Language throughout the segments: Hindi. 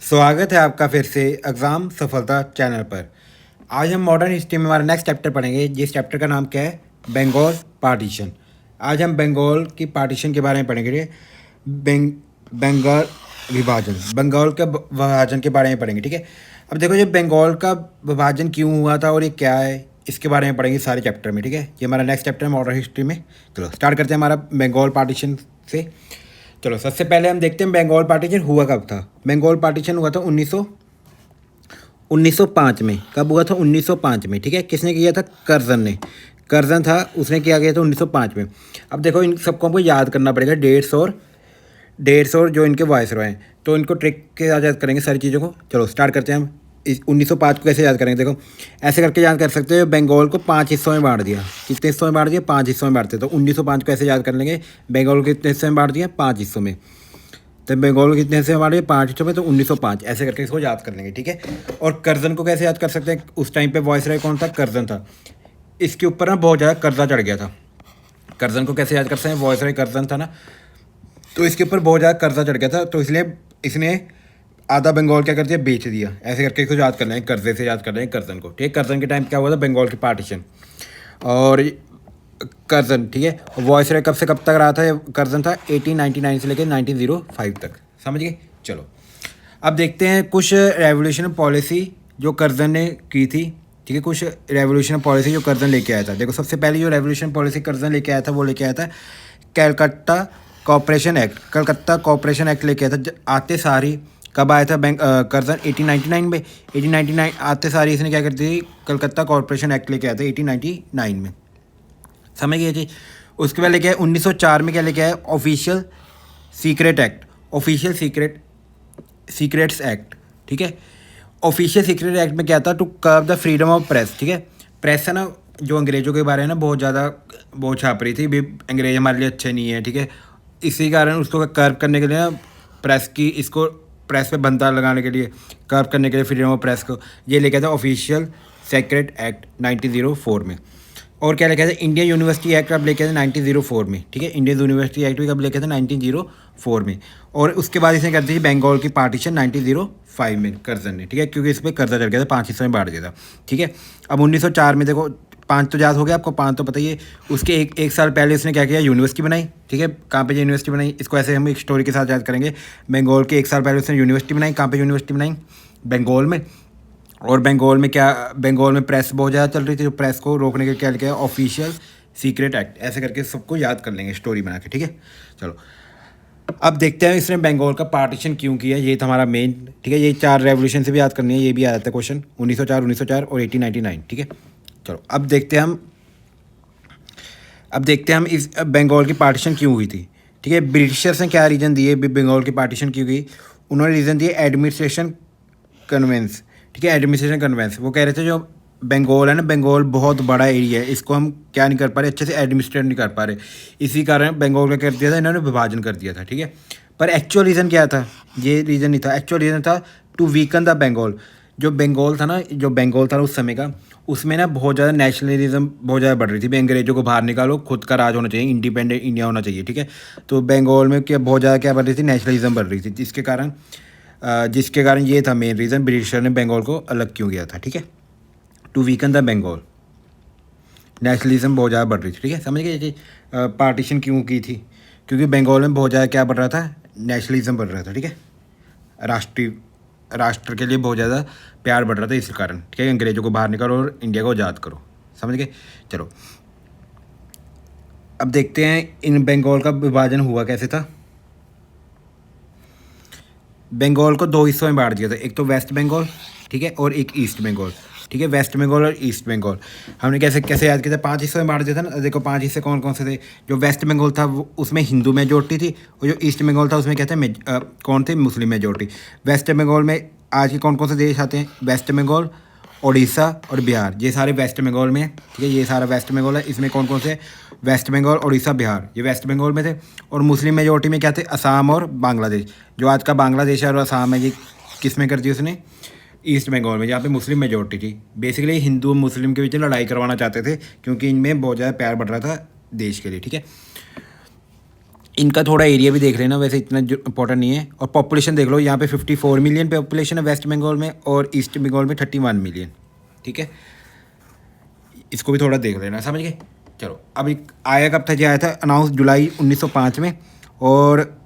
स्वागत है आपका फिर से एग्ज़ाम सफलता चैनल पर। आज हम मॉडर्न हिस्ट्री में हमारा नेक्स्ट चैप्टर पढ़ेंगे। जिस चैप्टर का नाम क्या है? बंगाल पार्टीशन। आज हम बंगाल की पार्टीशन के बारे में पढ़ेंगे। बंगाल विभाजन, बंगाल के विभाजन के बारे में पढ़ेंगे। ठीक है, अब देखो ये बंगाल का विभाजन क्यों हुआ था और ये क्या है, इसके बारे में पढ़ेंगे सारे चैप्टर में। ठीक है, ये हमारा नेक्स्ट चैप्टर है मॉडर्न हिस्ट्री में। चलो स्टार्ट करते हैं हमारा बंगाल पार्टीशन से। चलो सबसे पहले हम देखते हैं बंगाल पार्टीशन हुआ कब था। बंगाल पार्टीशन हुआ था 1905 में। कब हुआ था? 1905 में। ठीक है, किसने किया था? कर्जन ने। कर्जन था, उसने किया गया था 1905 में। अब देखो इन सबको हमको याद करना पड़ेगा, डेट्स और जो इनके वॉइसरॉय हैं, तो इनको ट्रिक के साथ याद करेंगे सारी चीज़ों को। चलो स्टार्ट करते हैं हम। इस 1905 को कैसे याद करेंगे? देखो ऐसे करके याद कर सकते हो। बंगाल को 5 हिस्सों में बांट दिया। कितने हिस्सों में बांट दिया? 5 हिस्सों में बांटते। तो 1905 को ऐसे याद कर लेंगे, बंगाल को कितने हिस्सों में बांट दिया? 5 हिस्सों में। तो बंगाल को कितने हिस्से में बांट दिया? 5 हिस्सों में। तो 1905 ऐसे करके इसको याद कर लेंगे। ठीक है, और कर्जन को कैसे याद कर सकते हैं? उस टाइम पे वॉइसरॉय कौन था? कर्जन था। इसके ऊपर ना बहुत ज़्यादा कर्जा चढ़ गया था। कर्जन को कैसे याद कर सकते हैं? वॉइसरॉय कर्जन था ना, तो इसके ऊपर बहुत ज़्यादा कर्जा चढ़ गया था, तो इसलिए इसने आधा बंगाल क्या कर दिया? बेच दिया। ऐसे करके इसको याद कर लें, कर्जे से याद कर लें कर्जन को। ठीक है, कर्जन के टाइम क्या हुआ था? बंगाल की पार्टीशन। और कर्जन, ठीक है, वॉइसरॉय कब से कब तक रहा था? कर्जन था 1899 से लेकर 1905 तक। समझ गए? चलो अब देखते हैं कुछ रेवोल्यूशन पॉलिसी जो कर्जन ने की थी। ठीक है, कुछ रेवोल्यूशन पॉलिसी जो कर्जन लेके आया था। देखो सबसे पहले जो रेवोल्यूशन पॉलिसी कर्जन लेके आया था वो लेके आया था Calcutta corporation act. Calcutta corporation act लेके आया था। आते सारी कब आया था कर्जन? 1899 में। 1899 आते सारी इसने क्या कर दी? कलकत्ता कॉरपोरेशन एक्ट लेके आया था 1899 में। समझ गए जी? उसके बाद लेके आए 1904 में। क्या लेके आए? Official secret act. Official secrets act. ठीक है, ऑफिशियल सीक्रेट एक्ट में क्या था? To curb the freedom of press. ठीक है, प्रेस है ना, जो अंग्रेज़ों के बारे में ना बहुत ज़्यादा बहुत छाप रही थी भी, अंग्रेज हमारे लिए अच्छे नहीं है। ठीक है, इसी कारण उसको कर्ब करने के लिए ना प्रेस की, इसको प्रेस पे बंदा लगाने के लिए, कर्ब करने के लिए फ्रीडम ऑफ प्रेस को, ये लेके था ऑफिशियल सीक्रेट एक्ट 1904 में। और क्या लेके थे? इंडियन यूनिवर्सिटी एक्ट कब लेके थे? 1904 में। ठीक है, इंडियन यूनिवर्सिटी एक्ट भी कब लेके थे? 1904 में। और उसके बाद इसने कर दी बंगाल की पार्टीशन 1905 में कर्जन ने। ठीक है, क्योंकि इस पर कर्जा चढ़ गया था, 5 हिस्सों में बांट दिया था। ठीक है, अब 1904 में देखो 5 तो याद हो गया आपको, 5 तो पता ही है। उसके एक साल पहले उसने क्या किया? यूनिवर्सिटी बनाई। ठीक है, कहाँ पे यूनिवर्सिटी बनाई? इसको ऐसे हम एक स्टोरी के साथ याद करेंगे। बंगाल के 1 साल पहले उसने यूनिवर्सिटी बनाई। कहाँ पे यूनिवर्सिटी बनाई? बंगाल में। और बंगाल में क्या? बंगाल में प्रेस बहुत ज़्यादा चल रही थी, जो प्रेस को रोकने के क्या लिखा है? Official secret act. ऐसे करके सबको याद कर लेंगे स्टोरी बना के। ठीक है, चलो अब देखते हैं इसने बंगाल का पार्टीशन क्यों किया। ये था हमारा मेन। ठीक है, ये 4 रेवोल्यूशन से भी याद करनी है, ये भी आ जाता है क्वेश्चन। 1904 और 1899। ठीक है, चलो अब देखते हैं हम इस बंगाल की पार्टीशन क्यों हुई थी। ठीक है, ब्रिटिशर्स ने क्या रीज़न दिए बंगाल की पार्टीशन क्यों हुई? उन्होंने रीज़न दिए एडमिनिस्ट्रेशन कन्वेंस। ठीक है, एडमिनिस्ट्रेशन कन्वेंस। वो कह रहे थे जो बंगाल है ना, बंगाल बहुत बड़ा एरिया है, इसको हम क्या नहीं कर पा रहे? अच्छे से एडमिनिस्ट्रेट नहीं कर पा रहे। इसी कारण बंगाल का कर दिया था इन्होंने? विभाजन कर दिया था। ठीक है, पर एक्चुअल रीज़न क्या था? ये रीज़न नहीं था। एक्चुअल रीज़न था टू वीकन द बंगाल। जो बंगाल था उस समय का, उसमें ना बहुत ज़्यादा नेशनलिज्म बहुत ज़्यादा बढ़ रही थी। अंग्रेजों को बाहर निकालो, खुद का राज होना चाहिए, इंडिपेंडेंट इंडिया होना चाहिए। ठीक है, तो बंगाल में क्या बहुत ज़्यादा क्या बढ़ रही थी? नेशनलिज्म बढ़ रही थी, जिसके कारण ये था मेन रीज़न ब्रिटिशर ने बंगाल को अलग क्यों किया था। ठीक है, to weaken the Bengal. Nationalism बहुत ज़्यादा बढ़ रही थी। ठीक है, समझ गए कि पार्टीशन क्यों की थी? क्योंकि बंगाल में बहुत ज़्यादा क्या बढ़ रहा था? नेशनलिज्म बढ़ रहा था। ठीक है, राष्ट्र के लिए बहुत ज़्यादा प्यार बढ़ रहा था, इस कारण। ठीक है, अंग्रेज़ों को बाहर निकालो और इंडिया को आज़ाद करो। समझ गए? चलो अब देखते हैं इन बंगाल का विभाजन हुआ कैसे था। बंगाल को 2 हिस्सों में बांट दिया था, एक तो वेस्ट बंगाल, ठीक है, और एक ईस्ट बंगाल। ठीक है, वेस्ट बंगाल और ईस्ट बंगाल हमने कैसे कैसे याद किया था? 5 हिस्सों में बांट दिया था ना। देखो 5 हिस्से कौन कौन से थे? जो वेस्ट बंगाल था उसमें हिंदू मेजोरिटी थी, और जो ईस्ट बंगाल था उसमें क्या थे? कौन थे? Muslim majority. वेस्ट बंगाल में आज के कौन कौन से देश आते हैं? वेस्ट बंगाल, उड़ीसा और बिहार, ये सारे वेस्ट बंगाल में है। ठीक है, ये सारा वेस्ट बंगाल है। इसमें कौन कौन से? वेस्ट बंगाल, उड़ीसा, बिहार, ये वेस्ट बंगाल में थे। और मुस्लिम मेजोरिटी में क्या थे? असम और बांग्लादेश। जो आज का बांग्लादेश है और असम है, ये किस में कर दी उसने? ईस्ट बंगाल में, जहाँ पे मुस्लिम मेजोरिटी थी। बेसिकली हिंदू और मुस्लिम के बीच लड़ाई करवाना चाहते थे, क्योंकि इनमें बहुत ज़्यादा प्यार बढ़ रहा था देश के लिए। ठीक है, इनका थोड़ा एरिया भी देख लेना, वैसे इतना इंपॉर्टेंट नहीं है। और पॉपुलेशन देख लो, यहाँ पे 54 मिलियन पॉपुलेशन है वेस्ट बंगाल में, और ईस्ट बंगाल में 31 मिलियन। ठीक है, इसको भी थोड़ा देख लेना, समझ गए। चलो, अब एक आया कब था, जो आया था अनाउंस जुलाई 1905 में, और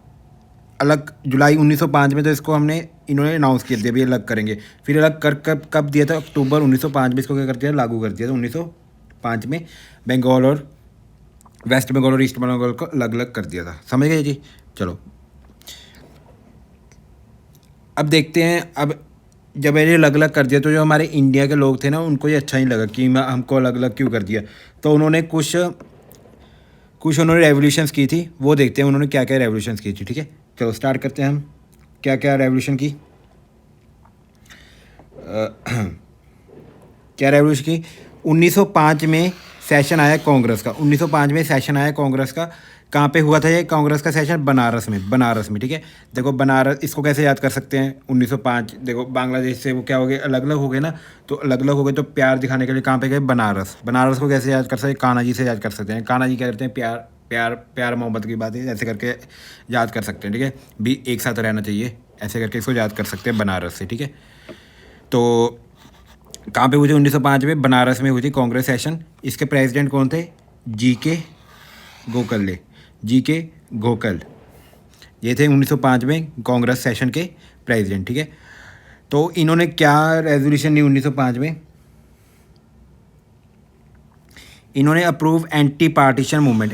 अलग जुलाई 1905 में, तो इसको हमने इन्होंने अनाउंस किया दिया भी अलग करेंगे। फिर अलग कर कब दिया था, अक्टूबर 1905 में इसको क्या कर दिया, लागू कर दिया था 1905 में। बंगाल और वेस्ट बंगाल और ईस्ट बंगाल को अलग अलग कर दिया था, समझ गए जी। चलो, अब देखते हैं, अब जब मैंने अलग अलग कर दिया तो जो हमारे इंडिया के लोग थे ना, उनको ये अच्छा नहीं लगा कि हमको अलग अलग क्यों कर दिया। तो उन्होंने कुछ उन्होंने रेवोल्यूशंस की थी, वो देखते हैं उन्होंने क्या क्या रेवोल्यूशंस की थी। ठीक है, चलो स्टार्ट करते हैं हम, क्या क्या रेवोल्यूशन की। क्या रेवोल्यूशन की, 1905 में सेशन आया कांग्रेस का। 1905 में सेशन आया कांग्रेस का। कहाँ पे हुआ था ये कांग्रेस का सेशन, बनारस में। ठीक है, देखो बनारस, इसको कैसे याद कर सकते हैं 1905, देखो बांग्लादेश से वो क्या हो गए, अलग अलग हो गए ना, तो अलग अलग हो गए, तो प्यार दिखाने के लिए कहाँ पे गए, बनारस। बनारस को कैसे याद कर सकते हैं, कान्हा जी से याद कर सकते हैं। कान्हा जी क्या करते हैं, प्यार प्यार प्यार मोहब्बत की बात है, ऐसे करके याद कर सकते हैं। ठीक है, भी एक साथ रहना चाहिए, ऐसे करके इसको याद कर सकते हैं बनारस से। ठीक है, तो कहाँ पे हुई थी 1905 में, बनारस में हुई थी कांग्रेस सेशन। इसके प्रेसिडेंट कौन थे, जी के गोखले, ये थे 1905 में कांग्रेस सेशन के प्रेसिडेंट। ठीक है, तो इन्होंने क्या रेजोल्यूशन ली 1905 में, इन्होंने अप्रूव एंटी पार्टीशन मूवमेंट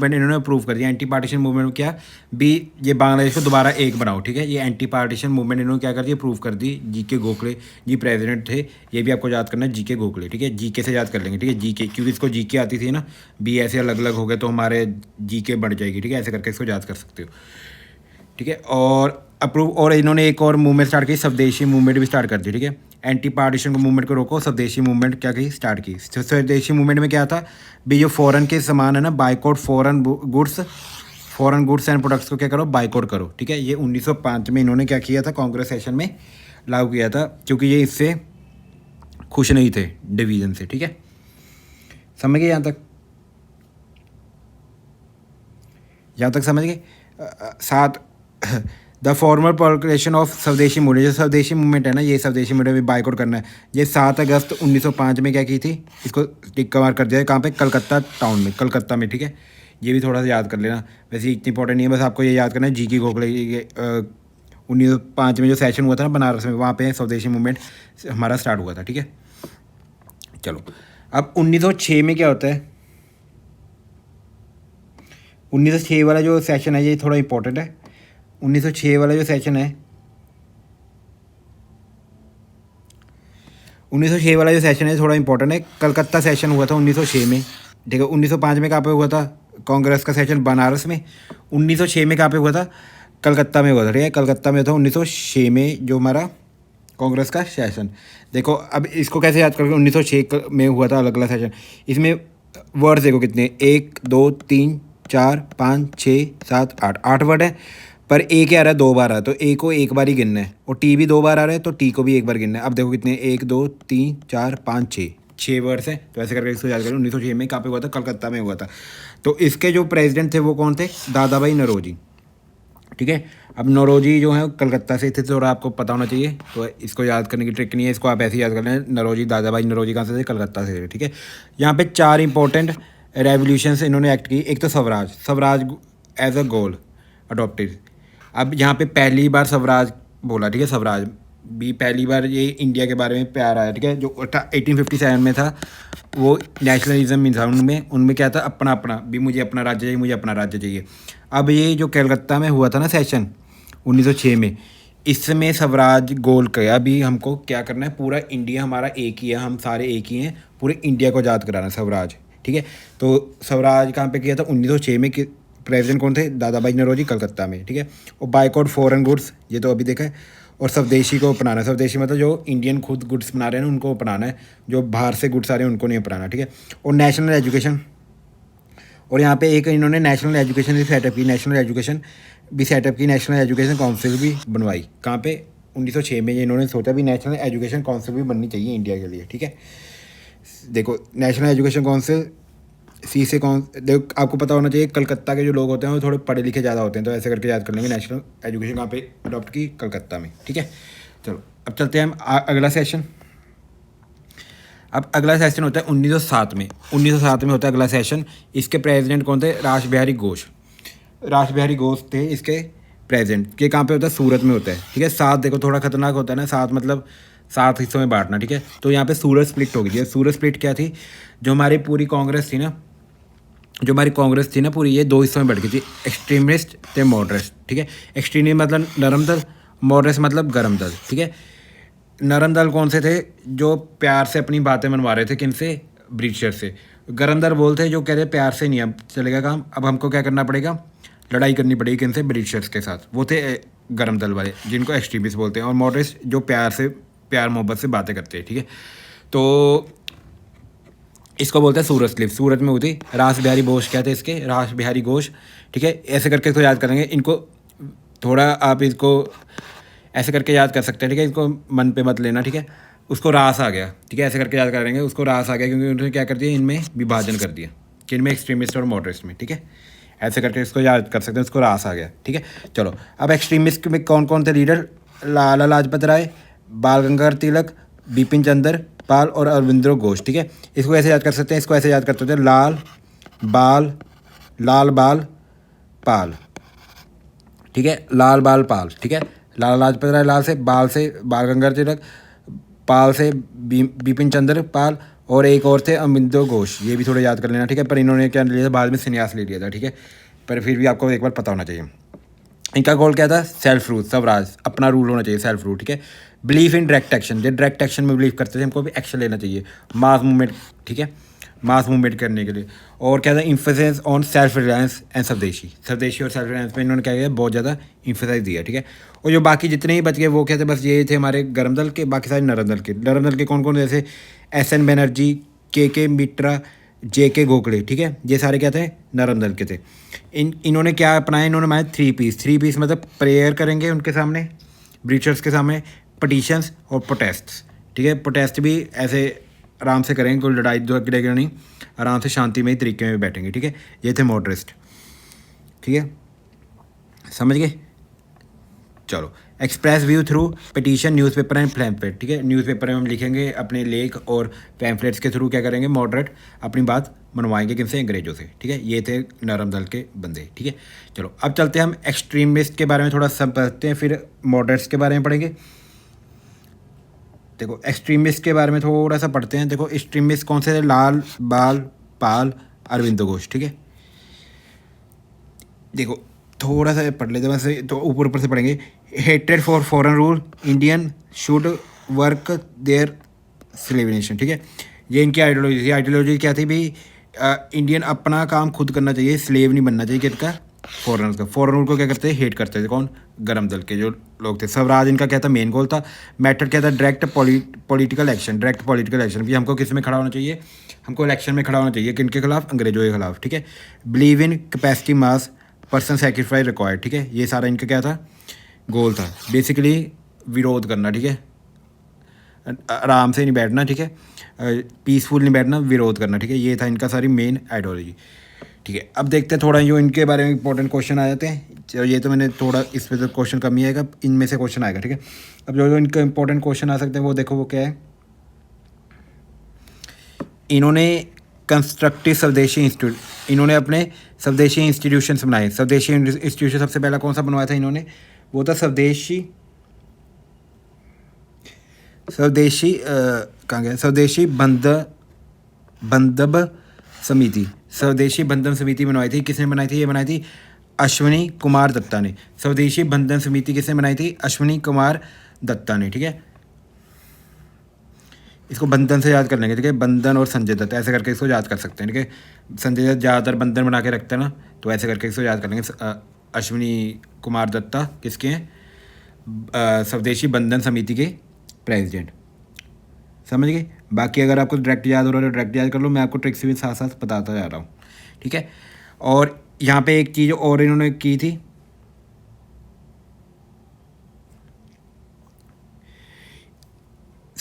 इन्होंने अप्रूव कर दिया। एंटी पार्टीशन मूवमेंट क्या भी, ये बांग्लादेश को दोबारा एक बनाओ। ठीक है, ये एंटी पार्टीशन मूवमेंट इन्होंने क्या कर दिया, अप्रूव कर दी। जी के गोखले जी प्रेसिडेंट थे, ये भी आपको याद करना है, जी के गोखले। ठीक है, जी के से याद कर लेंगे। ठीक है, जी के, क्योंकि इसको जी के आती थी ना, बी ऐसे अलग अलग हो गए तो हमारे जी के बढ़ जाएगी। ठीक है, ऐसे करके इसको याद कर सकते हो। ठीक है, और अप्रूव, और इन्होंने एक और मूवमेंट स्टार्ट की, स्वदेशी मूवमेंट भी स्टार्ट कर दी। ठीक है, एंटी पार्टीशन को मूवमेंट को रोको, स्वदेशी मूवमेंट क्या की स्टार्ट की। स्वदेशी मूवमेंट में क्या था भी, जो फॉरेन के सामान है ना, boycott foreign goods and products को क्या करो, बाइकआउट करो। ठीक है, ये 1905 में इन्होंने क्या किया था, कांग्रेस सेशन में लागू किया था, क्योंकि ये इससे खुश नहीं थे, डिवीजन से। ठीक है, समझ गए यहाँ तक समझ गए। साथ द फॉर्मल प्रोक्लेमेशन ऑफ स्वदेशी मूवमेंट, जो स्वदेशी मूवमेंट है ना, ये स्वदेशी मूवमेंट भी बाइकआउट करना है, ये 7 अगस्त 1905 में क्या की थी, इसको टिक कवर कर दिया। कहाँ पे, कलकत्ता टाउन में, कलकत्ता में। ठीक है, ये भी थोड़ा सा याद कर लेना, वैसे इतनी इंपॉर्टेंट नहीं है, बस आपको ये याद करना है। जी की गोखले 1905 में जो सेशन हुआ था ना बनारस में, वहाँ पे स्वदेशी मूवमेंट हमारा स्टार्ट हुआ था। ठीक है, चलो, अब 1906 में क्या होता है, 1906 वाला जो सेशन है ये थोड़ा इंपॉर्टेंट है। 1906 वाला जो सेशन है, 1906 वाला जो सेशन है थोड़ा इंपॉर्टेंट है। कलकत्ता सेशन हुआ था 1906 में। ठीक है, 1905 में कहाँ पे हुआ था, कांग्रेस का सेशन बनारस में। 1906 में कहाँ पे हुआ था, कलकत्ता में हुआ था। ठीक है, कलकत्ता में था 1906 में जो हमारा कांग्रेस का सेशन। देखो, अब इसको कैसे याद करोगे, 1906 में हुआ था अलग अलग सेशन। इसमें वर्ड्स देखो कितने, 1 2 3 4 5 6 7 8 वर्ड है, पर ए क्या आ रहा है, 2 बार आ रहा है, तो ए को एक बार ही गिनना है, और टी भी 2 बार आ रहा है, तो टी को भी एक बार गिनना है। अब देखो कितने, 1 2 3 4 5 6 वर्ड्स हैं, तो ऐसे करके इसको याद करो। 1906 में कहाँ पे हुआ था, कलकत्ता में हुआ था। तो इसके जो प्रेसिडेंट थे वो कौन थे, दादा भाई नौरोजी। ठीक है, अब नौरोजी जो है कलकत्ता से थे, तो आपको पता होना चाहिए, तो इसको याद करने की ट्रिक नहीं है, इसको आप ऐसे याद कर लें। नौरोजी, दादा भाई नौरोजी कहाँ से थे, कलकत्ता से थे। ठीक है, यहाँ पे 4 इंपॉर्टेंट रेवोल्यूशंस इन्होंने एक्ट की। एक तो Swaraj as a goal adopted. अब यहाँ पे पहली बार स्वराज बोला। ठीक है, स्वराज भी पहली बार ये इंडिया के बारे में प्यार आया। ठीक है, जो 1857 में था, वो नेशनलिज्म था उनमें क्या था, अपना अपना भी, मुझे अपना राज्य चाहिए। अब ये जो कलकत्ता में हुआ था ना सेशन 1906 में, इसमें स्वराज गोल किया भी, हमको क्या करना है, पूरा इंडिया हमारा एक ही है, हम सारे एक ही हैं, पूरे इंडिया को आज़ाद कराना स्वराज। ठीक है, तो स्वराज कहाँ पे किया था, 1906 में। प्रेसिडेंट कौन थे, दादा भाई नौरोजी, कलकत्ता में। ठीक है, और बाइकआउट फॉरेन गुड्स, ये तो अभी देखा है, और स्वदेशी को अपनाना है। स्वदेशी मतलब जो इंडियन खुद गुड्स बना रहे हैं ना, उनको अपनाना है, जो बाहर से गुड्स आ रहे हैं उनको नहीं अपनाना। ठीक है, और नेशनल एजुकेशन, और यहाँ पे एक इन्होंने नेशनल एजुकेशन भी सेटअप की, नेशनल एजुकेशन काउंसिल भी बनवाई। कहाँ पे, 1906 में ये इन्होंने सोचा भी नेशनल एजुकेशन काउंसिल भी बननी चाहिए इंडिया के लिए। ठीक है, देखो नेशनल एजुकेशन काउंसिल सी से कौन, देखो आपको पता होना चाहिए कलकत्ता के जो लोग होते हैं वो थोड़े पढ़े लिखे ज़्यादा होते हैं, तो ऐसे करके याद कर लेंगे। नेशनल एजुकेशन कहाँ पे अडॉप्ट की? कलकत्ता में, ठीक है। चलो अब चलते हैं हम अगला सेशन। अब अगला सेशन होता है 1907 में। 1907 में होता है अगला सेशन। इसके प्रेसिडेंट कौन थे? रास बिहारी घोष। रास बिहारी घोष थे इसके प्रेसिडेंट। ये कहाँ पे होता है? सूरत में होता है, ठीक है। सात देखो थोड़ा खतरनाक होता है ना, सात मतलब 7 हिस्सों में बांटना, ठीक है। तो यहाँ पे सूरत स्प्लिट हो गई है। सूरत स्प्लिट क्या थी? जो हमारी पूरी कांग्रेस थी ना, जो हमारी कांग्रेस थी ना पूरी, ये 2 हिस्सों में बढ़ गई थी, एक्सट्रीमिस्ट थे मॉडरेट, ठीक है। एक्सट्रीमिस्ट मतलब नरम दल, मॉडरेट मतलब गर्म दल, ठीक है। नरम दल कौन से थे? जो प्यार से अपनी बातें मनवा रहे थे, किनसे? ब्रिटिशर से। गर्म दल बोलते जो कह रहे प्यार से नहीं अब चलेगा काम, अब हमको क्या करना पड़ेगा? लड़ाई करनी पड़ेगी। किनसे? ब्रिटिशर्स के साथ। वो थे गर्म दल वाले, जिनको एक्सट्रीमिस्ट बोलते हैं। और मॉडरेट जो प्यार मोहब्बत से बातें करते हैं, ठीक है। तो इसको बोलते हैं सूरत स्लिप। सूरत में हुई थी। रास बिहारी घोष क्या थे इसके? रास बिहारी घोष, ठीक है। ऐसे करके इसको याद करेंगे। इनको थोड़ा आप इसको ऐसे करके याद कर सकते हैं, ठीक है। इसको मन पे मत लेना, ठीक है। उसको रास आ गया, ठीक है। ऐसे करके याद करेंगे, उसको रास आ गया क्योंकि उन्होंने क्या कर दिया? इनमें विभाजन कर दिया, कि इनमें एक्सट्रीमिस्ट और मॉडरेट्स में, ठीक है। ऐसे करके इसको याद कर सकते हैं, उसको रास आ गया, ठीक है। चलो अब एक्सट्रीमिस्ट में कौन कौन थे लीडर? लाला लाजपत राय, बाल गंगाधर तिलक, बिपिन चंद्र पाल और अरविंदो घोष, ठीक है। इसको ऐसे याद कर सकते हैं, इसको ऐसे याद कर सकते हैं, लाल बाल पाल, ठीक है। लाल बाल पाल, ठीक है। लाला लाजपत राय, लाल से, बाल गंगाधर तिलक, पाल से बिपिन चंद्र पाल, और एक और थे अरविंदो घोष। ये भी थोड़ा याद कर लेना, ठीक है। पर इन्होंने क्या लिया था? बाद में संन्यास ले लिया था, ठीक है। पर फिर भी आपको एक बार पता होना चाहिए। इनका गोल क्या था? सेल्फ रूल, स्वराज, अपना रूल होना चाहिए, सेल्फ रूल, ठीक है। बिलीव इन डायरेक्ट एक्शन, ये डायरेक्ट एक्शन में बिलीव करते थे, हमको भी एक्शन लेना चाहिए। मास मूवमेंट, ठीक है, मास मूवमेंट करने के लिए। और क्या था? Infosys on self reliance and स्वदेशी और सेल्फ रिलायंस पे इन्होंने क्या किया? बहुत ज़्यादा इन्फोसाइज दिया, ठीक है। और जो बाकी जितने ही बच गए वो क्या थे? बस ये थे हमारे गर्म दल के, बाकी सारे नरम दल के। नरम दल के कौन कौन? जैसे SN बनर्जी, के मित्रा, JK गोखले, ठीक है। ये सारे क्या थे? नरम दल के थे। इन्होंने क्या अपनाया? इन्होंने बनाया 3 पीस। 3 पीस मतलब प्रेयर करेंगे उनके सामने, ब्रिटिशर्स के सामने, पटिशंस और प्रोटेस्ट्स, ठीक है। प्रोटेस्ट भी ऐसे आराम से करेंगे, कोई लड़ाई झगड़ेगा नहीं, आराम से शांतिमय तरीके में बैठेंगे, ठीक है। ये थे मॉडरेस्ट, ठीक है, समझ गए। चलो express view through petition, newspaper and pamphlet, ठीक है। न्यूज़पेपर में हम लिखेंगे अपने लेख, और पैम्फलेट्स के थ्रू क्या करेंगे? मॉडरेट अपनी बात मनवाएंगे किनसे? अंग्रेजों से, ठीक है। ये थे नरम दल के बंदे, ठीक है। चलो अब चलते हैं हम एक्सट्रीमिस्ट के बारे में थोड़ा समझते हैं, फिर मॉडरेट्स के बारे में पढ़ेंगे। देखो एक्सट्रीमिस्ट के बारे में थोड़ा सा पढ़ते हैं। देखो एक्सट्रीमिस्ट कौन से थे? लाल बाल पाल अरविंदो घोष, ठीक है। देखो थोड़ा सा पढ़ लेते हैं वैसे तो, ऊपर ऊपर से पढ़ेंगे। Hated for foreign rule, Indian should work their स्लेविनेशन, ठीक है। ये इनकी आइडियोलॉजी थी। आइडियोलॉजी क्या थी भाई? इंडियन अपना काम खुद करना चाहिए, स्लेव नहीं बनना चाहिए किसका? फॉरेनर्स का। फॉरेन रूल को क्या करते थे? हेट करते थे। कौन? गर्म दल के जो लोग थे। स्वराज इनका क्या था? मेन गोल था। मेथड क्या था? Direct political action. Direct political action भी हमको किस में खड़ा होना चाहिए? हमको इलेक्शन में खड़ा होना चाहिए। किन के खिलाफ? अंग्रेजों के खिलाफ, ठीक है। Believe in capacity mass person sacrifice required, ठीक है। ये सारा इनका क्या था? गोल था। बेसिकली विरोध करना, ठीक है। आराम से नहीं बैठना, ठीक है। पीसफुल नहीं बैठना, विरोध करना, ठीक है। ये था इनका सारी मेन आइडियोलॉजी, ठीक है। अब देखते हैं थोड़ा जो इनके बारे में इंपॉर्टेंट क्वेश्चन आ जाते हैं। चलो ये तो मैंने थोड़ा इस पर तो क्वेश्चन कम ही आएगा, इनमें से क्वेश्चन आएगा, ठीक है। अब जो इनके इंपॉर्टेंट क्वेश्चन आ सकते हैं वो देखो, वो क्या है? इन्होंने कंस्ट्रक्टिव स्वदेशी इंस्टीट्यूट, इन्होंने अपने स्वदेशी इंस्टीट्यूशंस बनाए। स्वदेशी इंस्टीट्यूशन सबसे पहला कौन सा बनवाया था इन्होंने? वो था स्वदेशी कहाँ गया? स्वदेशी बंधब समिति। स्वदेशी बंधन समिति बनवाई थी। किसने बनाई थी? ये बनाई थी अश्विनी कुमार दत्ता ने। स्वदेशी बंधन समिति किसने बनाई थी? अश्विनी कुमार दत्ता ने, ठीक है। इसको बंधन से याद कर लेंगे, ठीक है। बंधन और संजय दत्त ऐसे करके इसको याद कर सकते हैं, ठीक है। संजय दत्त ज़्यादातर बंधन बना के रखते हैं ना, तो ऐसे करके इसको याद कर लेंगे। अश्विनी कुमार दत्ता किसके हैं? स्वदेशी बंधन समिति के प्रेसिडेंट, समझ गए। बाकी अगर आपको डायरेक्ट याद हो रहा है तो डायरेक्ट याद कर लो, मैं आपको ट्रिक्स भी साथ साथ बताता जा रहा हूँ, ठीक है। और यहाँ पे एक चीज़ और इन्होंने की थी,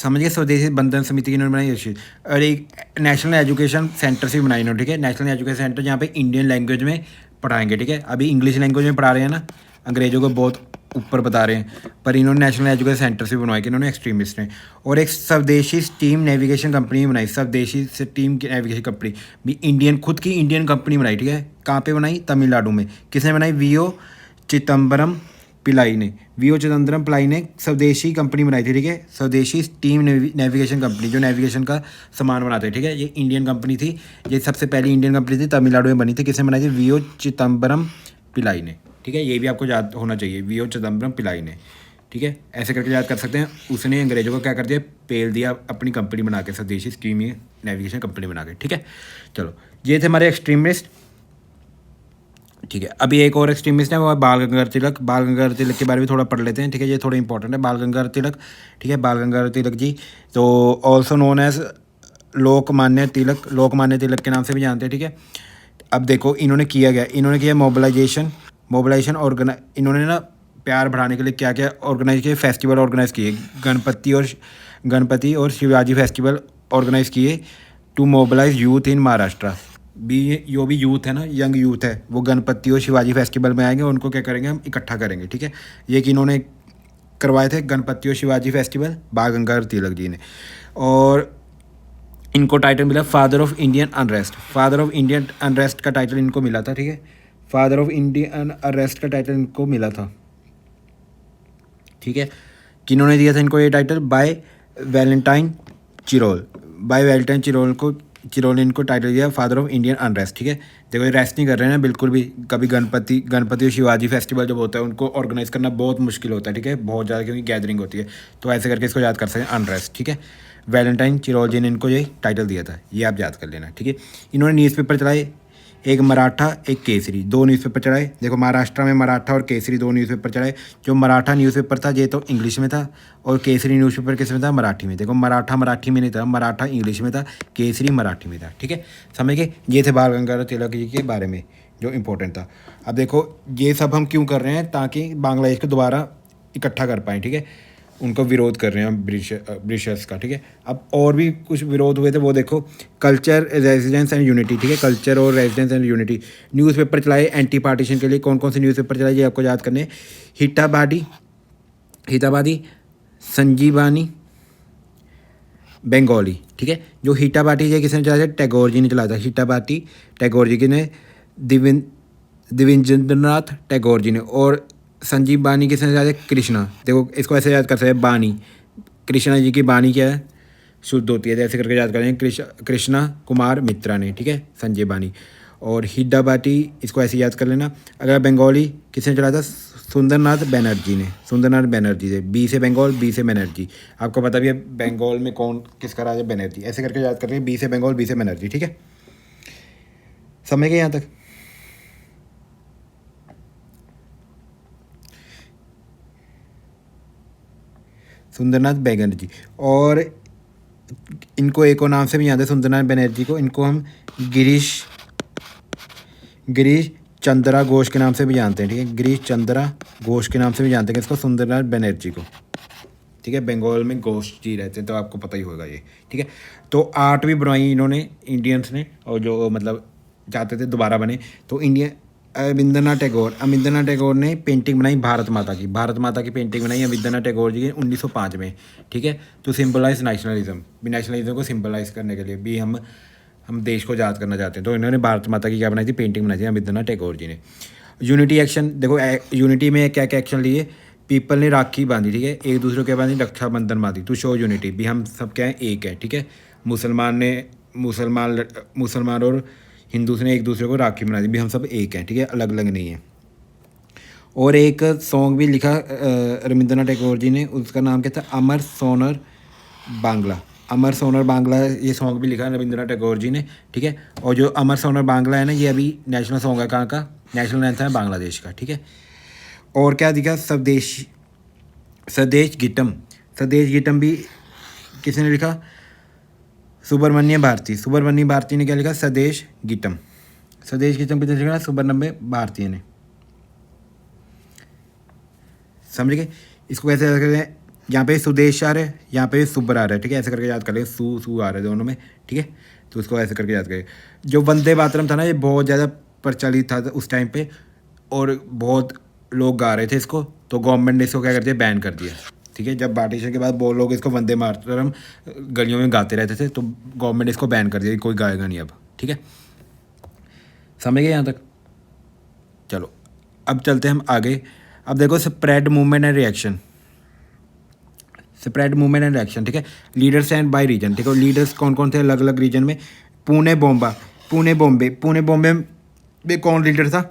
समझ गए। स्वदेशी बंधन समिति की इन्होंने बनाई ये चीज़। और एक नेशनल एजुकेशन सेंटर से भी बनाई इन्होंने, ठीक है। नेशनल एजुकेशन सेंटर जहाँ पे इंडियन लैंग्वेज में पढ़ाएंगे, ठीक है। अभी इंग्लिश लैंग्वेज में पढ़ा रहे हैं ना, अंग्रेजों को बहुत ऊपर बता रहे हैं, पर इन्होंने नेशनल एजुकेशन सेंटर से भी बनवाई कि इन्होंने एक्सट्रीमिस्ट ने। और एक स्वदेशी स्टीम नेविगेशन कंपनी बनाई, स्वदेशी स्टीम की नेविगेशन कंपनी भी इंडियन, खुद की इंडियन कंपनी बनाई, ठीक है। कहाँ पे बनाई? तमिलनाडु में। किसने बनाई? वीओ चिदम्बरम पिलाई ने। वीओ चिदम्बरम पिलाई ने स्वदेशी कंपनी बनाई थी, ठीक है। स्वदेशी स्टीम नेविगेशन कंपनी, जो नेविगेशन का सामान बनाते हैं, ठीक है। ये इंडियन कंपनी थी, ये सबसे पहली इंडियन कंपनी थी, तमिलनाडु में बनी थी। किसने बनाई थी? वीओ चिदम्बरम पिलाई ने, ठीक है। ये भी आपको याद होना चाहिए, वीओ चिदम्बरम पिलाई ने, ठीक है। ऐसे करके याद कर सकते हैं। उसने अंग्रेजों को क्या कर दिया? पेल दिया अपनी कंपनी बना के, स्वदेशी स्टीम नेविगेशन कंपनी बना के, ठीक है। चलो, ये थे हमारे एक्सट्रीमिस्ट, ठीक है। अभी एक और एक्सट्रीमिस्ट है, वो है बाल गंगाधर तिलक। बाल गंगाधर तिलक के बारे में थोड़ा पढ़ लेते हैं, ठीक है। ये थोड़ा इंपॉर्टेंट है, बाल गंगाधर तिलक, ठीक है। बाल गंगाधर तिलक जी, तो also known as Lokmanya Tilak, Lokmanya Tilak के नाम से भी जानते हैं, ठीक है। अब देखो इन्होंने किया मोबिलाइजेशन इन्होंने ना प्यार बढ़ाने के लिए क्या क्या ऑर्गेनाइज किए? फेस्टिवल ऑर्गेनाइज किए, गणपति और शिवाजी फेस्टिवल ऑर्गेनाइज किए to mobilise youth in Maharashtra. भी जो भी यूथ है ना, यंग यूथ है, वो गणपति और शिवाजी फेस्टिवल में आएंगे, उनको क्या करेंगे? हम इकट्ठा करेंगे, ठीक है। ये कि इन्होंने करवाए थे गणपति और शिवाजी फेस्टिवल, बाल गंगाधर तिलक जी ने। और इनको टाइटल मिला father of Indian unrest. Father of Indian unrest का टाइटल इनको मिला था, ठीक है। फादर ऑफ इंडियन अनरेस्ट का टाइटल इनको मिला था, ठीक है। किन्होंने दिया था इनको ये title? By Valentine Chirol. By Valentine Chirol ने इनको टाइटल दिया फादर ऑफ इंडियन अनरेस्ट, ठीक है। देखो ये रेस्ट नहीं कर रहे हैं बिल्कुल भी। कभी गणपति और शिवाजी फेस्टिवल जब होता है, उनको ऑर्गेनाइज करना बहुत मुश्किल होता है, ठीक है, बहुत ज़्यादा, क्योंकि गैदरिंग होती है। तो ऐसे करके इसको याद कर सकते हैं, अनरेस्ट, ठीक है। वैलेंटाइन चिरोल जी ने इनको ये टाइटल दिया था, ये आप याद कर लेना, ठीक है। इन्होंने न्यूज़पेपर चलाए, एक मराठा एक केसरी, दो न्यूज़पेपर चलाए। देखो महाराष्ट्र में मराठा और केसरी दो न्यूज़पेपर चलाए। जो मराठा न्यूज़पेपर था ये तो इंग्लिश में था, और केसरी न्यूज़पेपर किस में था? मराठी में। देखो मराठा मराठी में नहीं था, मराठा इंग्लिश में था, केसरी मराठी में था, ठीक है। समझ गए? ये थे बाल गंगाधर तिलक जी के बारे में जो इंपॉर्टेंट था। अब देखो ये सब हम क्यों कर रहे हैं? ताकि बांग्लादेश को दोबारा इकट्ठा कर पाएँ, ठीक है। उनको विरोध कर रहे हैं हम ब्रिटिशर्स का, ठीक है। अब और भी कुछ विरोध हुए थे, वो देखो कल्चर रेजिडेंस एंड यूनिटी, ठीक है। कल्चर और रेजिडेंस एंड यूनिटी। न्यूज़पेपर चलाए एंटी पार्टीशन के लिए। कौन कौन से न्यूज़पेपर चलाए ये आपको याद करने हैं। हिताबादी, संजीवानी, बंगाली, ठीक है। जो हिताबादी है किसने चलाया था? टैगोर जी ने चलाया था। हिताबादी टैगोर जी ने, देवेंद्रनाथ टैगोर जी ने। और संजीव बानी किसने चलाया था? कृष्णा। देखो इसको ऐसे याद कर सकते हैं, बानी, कृष्णा जी की बानी क्या है? शुद्ध होती है, ऐसे करके याद करें, कृष्णा कुमार मित्रा ने, ठीक है, संजय बानी। और हिड्डाबाटी इसको ऐसे याद कर लेना। अगर बंगाली किसने चलाया था? सुंदरनाथ बनर्जी ने, सुंदरनाथ बनर्जी से। बी से बंगाल, बी से बनर्जी। आपको पता भी है बंगाल में कौन किसका राजा? बनर्जी। ऐसे करके याद कर रहे हैं, बी से बंगाल, बी से बनर्जी, ठीक है। समझ गए यहाँ तक? सुंदरनाथ बनर्जी। और इनको एक और नाम से भी याद है, सुंदरनाथ बनर्जी को, इनको हम गिरीश चंद्रा घोष के नाम से भी जानते हैं, ठीक है। गिरीश चंद्रा घोष के नाम से भी जानते हैं इसको, सुंदरनाथ बनर्जी को, ठीक है। बंगाल में घोष जी रहते हैं, तो आपको पता ही होगा ये, ठीक है। तो आर्ट भी बनवाई इन्होंने इंडियंस ने, और जो मतलब चाहते थे दोबारा बने। तो रविंद्रनाथ टैगोर ने पेंटिंग बनाई भारत माता की पेंटिंग बनाई रविंद्रनाथ टैगोर जी ने 1905 में, ठीक है। तो सिंबलाइज नेशनलिज्म को सिंबलाइज करने के लिए भी हम देश को आज़ाद करना चाहते हैं। तो इन्होंने भारत माता की क्या बनाई थी? पेंटिंग बनाई थी रविंद्रनाथ टैगोर जी ने। यूनिटी एक्शन, देखो यूनिटी में क्या क्या एक्शन लिए? पीपल ने राखी बांधी, ठीक है, एक दूसरे के बांधी, रक्षाबंधन बांधी टू शो यूनिटी, भी हम सब क्या है? एक है, ठीक है। मुसलमान और हिंदू ने एक दूसरे को राखी बना दी, भी हम सब एक हैं, ठीक है, अलग अलग नहीं है। और एक सॉन्ग भी लिखा रविंद्रनाथ टैगोर जी ने, उसका नाम क्या था? अमर सोनर बांग्ला, ये सॉन्ग भी लिखा रविंद्रनाथ टैगोर जी ने, ठीक है। और जो अमर सोनर बांग्ला है ना, ये अभी नेशनल सॉन्ग है, कहाँ का? नेशनल एंथम है बांग्लादेश का, ठीक है। और क्या दिखा? स्वदेश गीतम भी किसने लिखा? सुब्रमण्य भारती ने क्या लिखा? स्वदेश गीतम किसने लिखा? सुब्रमण्य भारती ने। समझ गए? इसको कैसे याद करते हैं? यहाँ पे सुदेश आ रहा है, यहाँ पे सुब्र आ रहा है, ठीक है, ऐसे करके याद कर लेंगे, सू आ रहा है दोनों में, ठीक है। तो उसको ऐसे करके याद करें। जो वंदे मातरम था ना, ये बहुत ज़्यादा प्रचलित था उस टाइम पे और बहुत लोग गा रहे थे इसको, तो गवर्नमेंट ने इसको क्या कर दिया, बैन कर दिया, ठीक है। जब पार्टीशन के बाद बहुत लोग इसको वंदे मातरम गलियों में गाते रहते थे, तो गवर्नमेंट ने इसको बैन कर दिया, कोई गाएगा नहीं अब, ठीक है। समझ गए यहाँ तक? चलो अब चलते हैं हम आगे। अब देखो spread movement and reaction, spread movement and reaction, ठीक है। लीडर्स एंड बाय रीजन, ठीक है। लीडर्स कौन कौन थे अलग अलग रीजन में? पुणे बॉम्बे में कौन लीडर था?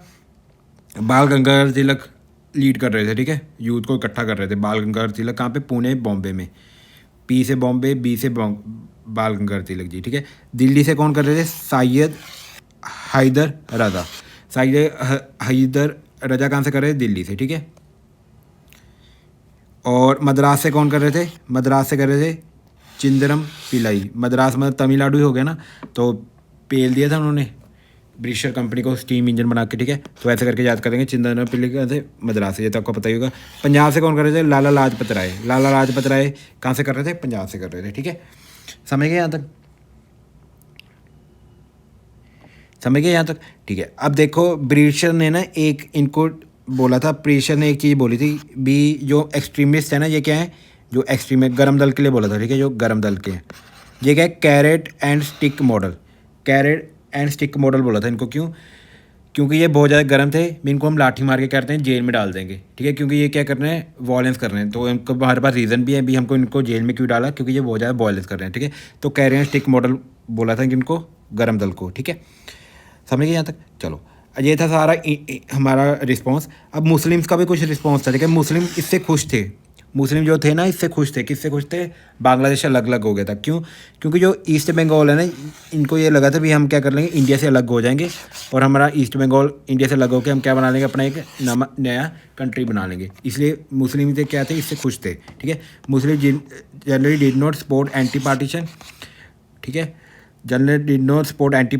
बाल गंगाधर तिलक लीड कर रहे थे, ठीक है, यूथ को इकट्ठा कर रहे थे बाल गंगाधर तिलक। कहाँ पे? पुणे बॉम्बे में। पी से बॉम्बे, बी से बाल गंगाधर तिलक जी, ठीक है। दिल्ली से कौन कर रहे थे? सैयद हैदर रजा। सैयद हैदर रजा कहाँ से कर रहे थे? दिल्ली से, ठीक है। और मद्रास से कौन कर रहे थे? मद्रास से कर रहे थे चिंदरम पिल्लई। मद्रास मतलब तमिलनाडु ही हो गया ना, तो पेल दिया था उन्होंने ब्रिटिशर कंपनी को स्टीम इंजन बना के, ठीक है। तो ऐसे करके याद करेंगे, चिंदरम पिल्लई कहाँ से? मद्रास से, ये तो आपको पता ही होगा। पंजाब से कौन कर रहे थे? लाला लाजपत राय। लाला लाजपत राय कहाँ से कर रहे थे? पंजाब से कर रहे थे, ठीक है। समझ गए यहाँ तक? समझ गए यहाँ तक? ठीक है। अब देखो ब्रिटिशर ने ना एक इनको बोला था, ब्रिटिशर ने एक चीज़ बोली थी भी, जो एक्सट्रीमिस्ट है ना, ये क्या है, जो एक्सट्रीमिस्ट गरम दल के लिए बोला था, ठीक है, जो गरम दल के हैं, ये क्या है? Carrot and stick model. Carrot and stick model बोला था इनको, क्यों? क्योंकि ये बहुत ज़्यादा गर्म थे, इनको हम लाठी मार के करते हैं जेल में डाल देंगे, ठीक है, क्योंकि ये क्या कर रहे हैं? वॉयलेंस कर रहे हैं। तो इनको हमारे पास रीज़न भी है भी हमको इनको जेल में क्यों डाला, क्योंकि ये बहुत ज़्यादा वॉयलेंस कर रहे हैं, ठीक है। तो कैरेट एंड स्टिक मॉडल बोला था इनको, गरम दल को, ठीक है। समझ गए यहाँ तक? चलो ये था सारा हमारा रिस्पांस। अब मुस्लिम्स का भी कुछ रिस्पांस था, ठीक है। मुस्लिम इससे खुश थे, मुस्लिम जो थे ना इससे खुश थे। किससे खुश थे? बांग्लादेश अलग अलग हो गया था, क्यों? क्योंकि जो ईस्ट बंगाल है ना, इनको ये लगा था भी हम क्या कर लेंगे, इंडिया से अलग हो जाएंगे और हमारा ईस्ट बंगाल इंडिया से अलग होकर हम क्या बना लेंगे, अपना एक नया कंट्री बना लेंगे। इसलिए मुस्लिम थे क्या थे, इससे खुश थे, ठीक है। Muslim generally did not support anti partition, ठीक है, generally did not support anti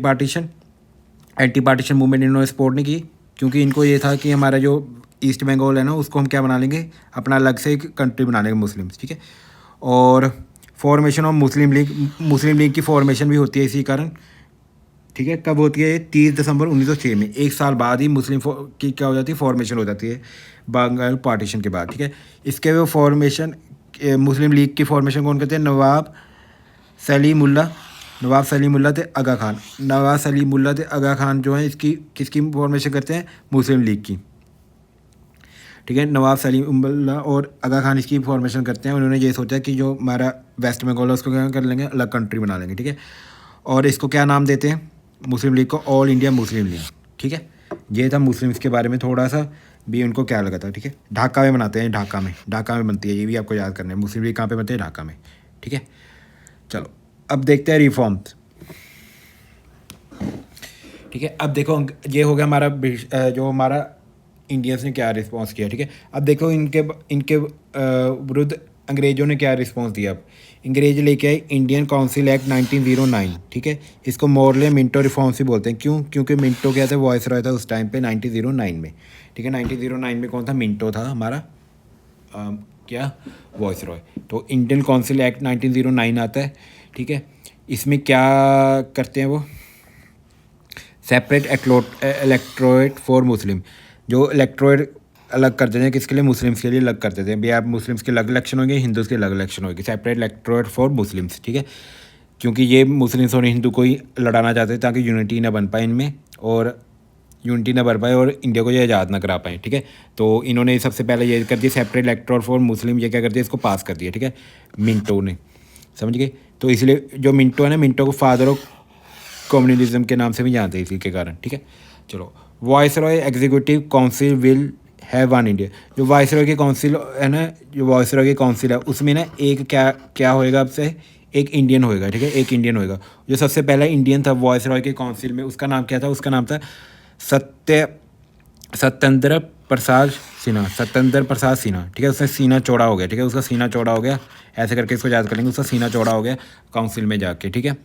partition movement इन्होंने सपोर्ट नहीं की, क्योंकि इनको ये था कि हमारा जो ईस्ट बंगाल है ना, उसको हम क्या बना लेंगे, अपना अलग से एक कंट्री बना लेंगे मुस्लिम्स, ठीक है। और फॉर्मेशन ऑफ मुस्लिम लीग की फॉर्मेशन भी होती है इसी कारण, ठीक है। कब होती है? 30 दिसंबर 1906 में, एक साल बाद ही मुस्लिम की क्या हो जाती है, फॉर्मेशन हो जाती है बंगाल पार्टीशन के बाद, ठीक है। इसके वो फॉर्मेशन, मुस्लिम लीग की फॉर्मेशन कौन करते हैं? नवाब सलीमुल्लाह थे आगा खान। नवाब सलीमुल्लाह थे आगा खान जो है इसकी किसकी फॉर्मेशन करते हैं? मुस्लिम लीग की, ठीक है। नवाब सलीमुल्लाह और आगा खान इसकी फॉर्मेशन करते हैं। उन्होंने ये सोचा कि जो हमारा वेस्ट बंगाल है उसको क्या कर लेंगे, अलग कंट्री बना लेंगे, ठीक है। और इसको क्या नाम देते हैं मुस्लिम लीग को? ऑल इंडिया मुस्लिम लीग, ठीक है। ये था मुस्लिम्स के बारे में थोड़ा सा भी उनको क्या लगा था, ठीक है। ढाका में बनाते हैं, ढाका में बनती है, ये भी आपको याद करना है। मुस्लिम लीग कहाँ पे बनती है? ढाका में, ठीक है। चलो अब देखते हैं रिफॉर्म्स, ठीक है। अब देखो ये हो गया हमारा जो हमारा इंडियंस ने क्या रिस्पांस किया, ठीक है। अब देखो इनके विरुद्ध अंग्रेज़ों ने क्या रिस्पांस दिया। अब अंग्रेज लेके आए इंडियन काउंसिल एक्ट 1909, ठीक है। इसको मॉर्ले मिंटो रिफॉर्म्स भी बोलते हैं, क्यों? क्योंकि मिंटो क्या था, वॉइस रॉय था उस टाइम पे 1909 में, ठीक है। 1909 में कौन था? मिंटो था हमारा क्या, वॉइस रॉय। तो इंडियन काउंसिल एक्ट 1909 आता है, ठीक है। इसमें क्या करते हैं वो? सेपरेट इलेक्टोरेट फॉर मुस्लिम, जो इलेक्टोरेट अलग करते थे किसके लिए? मुस्लिम्स के लिए अलग करते थे। भी आप मुस्लिम्स के अलग इलेक्शन होंगे, हिंदूज़ के अलग इलेक्शन होगी, सेपरेट इलेक्टोरेट फॉर मुस्लिम्स, ठीक है। क्योंकि ये मुस्लिम्स और हिंदू को ही लड़ाना चाहते थे ताकि यूनिटी ना बन पाए इनमें, और यूनिटी ना बन पाए और इंडिया को ये आज़ाद ना करा पाए, ठीक है। तो इन्होंने सबसे पहले ये कर दिया सेपरेट इलेक्टोरेट फॉर मुस्लिम, ये क्या कर दिया, इसको पास कर दिया, ठीक है, मिंटो ने, समझ गए। तो इसलिए जो मिंटो है ना, मिंटो को फादर ऑफ कम्युनलिज्म के नाम से भी जानते हैं इसी के कारण, ठीक है। चलो voice Roy executive council will have one India, जो वॉइस रॉय की काउंसिल है ना, जो वॉइस रॉय की काउंसिल है उसमें ना एक क्या होएगा, आपसे एक इंडियन होएगा, ठीक है, एक इंडियन होएगा। जो सबसे पहला इंडियन था वॉइस रॉय के काउंसिल में, उसका नाम क्या था? उसका नाम था सत्येंद्र प्रसाद सिन्हा, ठीक है। उसका सीना चौड़ा हो गया, ठीक है, उसका सीना चौड़ा हो गया, ऐसे करके इसको याद कर लेंगे, उसका सीना चौड़ा हो गया काउंसिल में जाके, ठीक है।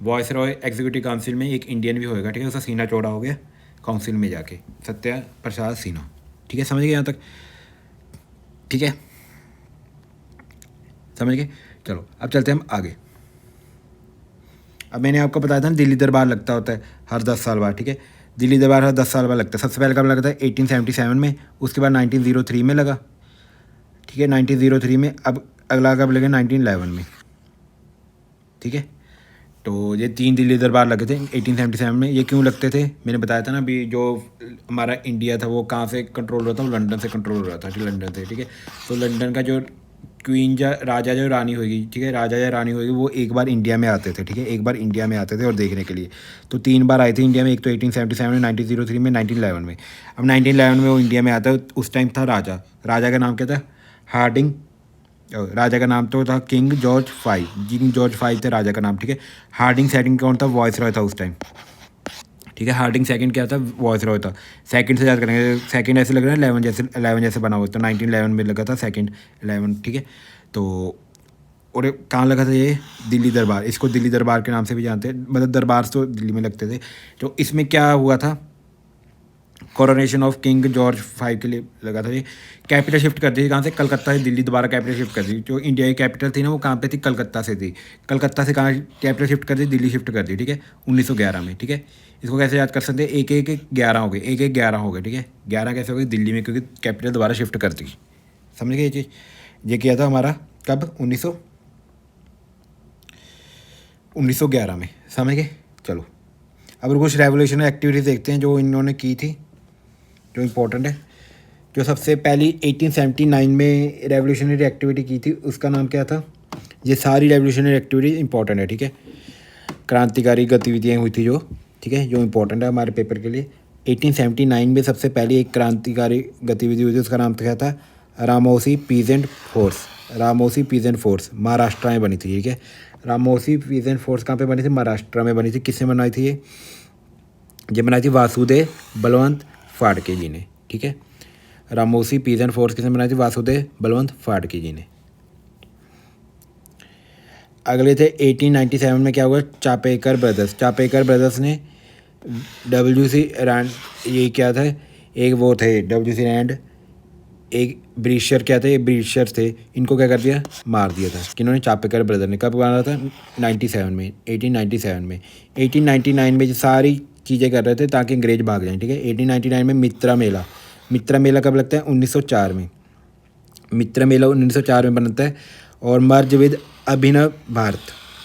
वॉइस रॉय एग्जीक्यूटिव काउंसिल में एक इंडियन भी होएगा, ठीक है, उसका सीना चौड़ा हो गया काउंसिल में जाके, सत्य प्रसाद सिन्हा, ठीक है। समझ गए यहाँ तक? ठीक है। समझ गए। चलो अब चलते हैं हम आगे। अब मैंने आपको बताया था ना दिल्ली दरबार लगता होता है हर 10 साल बाद, ठीक है। दिल्ली दरबार हर 10 साल बाद लगता है। सबसे पहले कब लगा था 1877 में, उसके बाद 1903 में लगा, ठीक है, 1903 में। अब अगला कब लगे 1911 में, ठीक है। तो ये 3 दिल्ली दरबार लगे थे 1877 में। ये क्यों लगते थे, मैंने बताया था ना अभी, जो हमारा इंडिया था वो कहाँ से कंट्रोल हो रहा था, वो लंदन से कंट्रोल हो रहा था, ठीक, लंदन से, ठीक है। तो लंदन का जो क्वीन या राजा जो रानी होगी, ठीक है, राजा या रानी होगी, वो एक बार इंडिया में आते थे, ठीक है, एक बार इंडिया में आते थे और देखने के लिए। तो 3 बार आए थे इंडिया में, एक तो 1877 में, 1903 में, 1911 में। अब 1911 में वो इंडिया में आता है, उस टाइम था राजा, राजा का नाम क्या था, हार्डिंग। राजा का नाम तो था किंग जॉर्ज 5, किंग जॉर्ज 5 थे राजा का नाम, ठीक है। हार्डिंग सेकंड कौन था, वॉइस रॉय था उस टाइम, ठीक है। हार्डिंग सेकंड क्या था, वॉइस रॉय था। सेकंड से याद करेंगे, सेकंड ऐसे लग रहा है 11 जैसे बना हुआ, तो 1911 में लगा था सेकंड 11, ठीक है। तो और कहाँ लगा था ये, दिल्ली दरबार। इसको दिल्ली दरबार के नाम से भी जानते हैं, मतलब दरबार तो दिल्ली में लगते थे। तो इसमें क्या हुआ था, कोरोनेशन ऑफ किंग जॉर्ज 5 के लिए लगा था ये। कैपिटल शिफ्ट कर दी थी कहाँ से, कलकत्ता से दिल्ली दोबारा कैपिटल शिफ्ट कर दी। जो इंडिया की कैपिटल थी ना वो कहाँ पे थी, कलकत्ता से थी। कलकत्ता से कहाँ कैपिटल शिफ्ट कर दी, दिल्ली शिफ्ट कर दी, ठीक है, 1911 में, ठीक है। इसको कैसे याद कर सकते हैं, एक एक 11 हो गए, एक एक 11 हो गए, ठीक है। 11 कैसे हो गए, दिल्ली में, क्योंकि कैपिटल दोबारा शिफ्ट कर दी। समझ गए ये चीज़। ये किया था हमारा कब, 1911 में, समझ गए। चलो अब कुछ रेवोल्यूशनरी एक्टिविटीज़ देखते हैं जो इन्होंने की थी, जो इम्पोर्टेंट है। जो सबसे पहली 1879 में रेवोल्यूशनरी एक्टिविटी की थी उसका नाम क्या था, ये सारी रेवोल्यूशनरी एक्टिविटी इंपॉर्टेंट है, ठीक है। क्रांतिकारी गतिविधियाँ हुई थी जो, ठीक है, जो इम्पोर्टेंट है हमारे पेपर के लिए। 1879 में सबसे पहली एक क्रांतिकारी गतिविधि हुई थी, उसका नाम क्या था, Ramoshi peasant force. Ramoshi peasant force Maharashtra में बनी थी, ठीक है। रामोसी पीजेंट फोर्स कहाँ पे बनी थी, महाराष्ट्र में बनी थी। किसने बनाई थी ये बनाई थी वासुदेव बलवंत फाड़के जी ने, ठीक है। रामोसी पीजेंट फोर्स किसने बनाई थी, वासुदेव बलवंत फाड़के जी ने। अगले थे 1897 में क्या हुआ, चापेकर ब्रदर्स। चापेकर ब्रदर्स ने WC रैंड, ये क्या था, एक वो थे WC रैंड, एक ब्रिटिशर क्या थे, ब्रिटिशर थे, इनको क्या कर दिया, मार दिया था। किन्होंने, चापेकर ब्रदर ने। कब मारा था, 97 में, 1897 में। 1899 में ये सारी चीज़ें कर रहे थे ताकि अंग्रेज भाग जाएं, ठीक है। 1899 में मित्रा मेला। मित्रा मेला कब लगता है, 1904 में। मित्र मेला 1904 में बनता है। और मर्ज विद अभिनव भारत।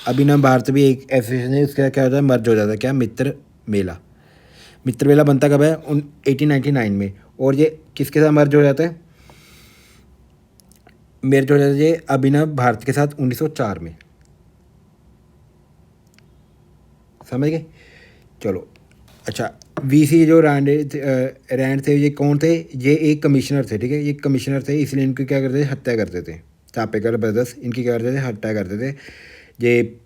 अभिनव भारत भी एक एसोसिएशन है, उसका क्या होता है, मर्ज हो जाता है, क्या, मित्र मेला। मित्र मेला बनता कब है, 1899 में। और ये किसके साथ मर्ज हो जाता है, मर्ज हो जाता है ये अभिनव भारत के साथ 1904 में। समझ गए। चलो अच्छा, VC जो रैंड थे, ये कौन थे, ये एक कमिश्नर थे, ठीक है। ये कमिश्नर थे, इसलिए इनकी क्या करते थे, हत्या करते थे। चापेकर ब्रदर्स इनकी क्या करते थे, हत्या करते थे। ये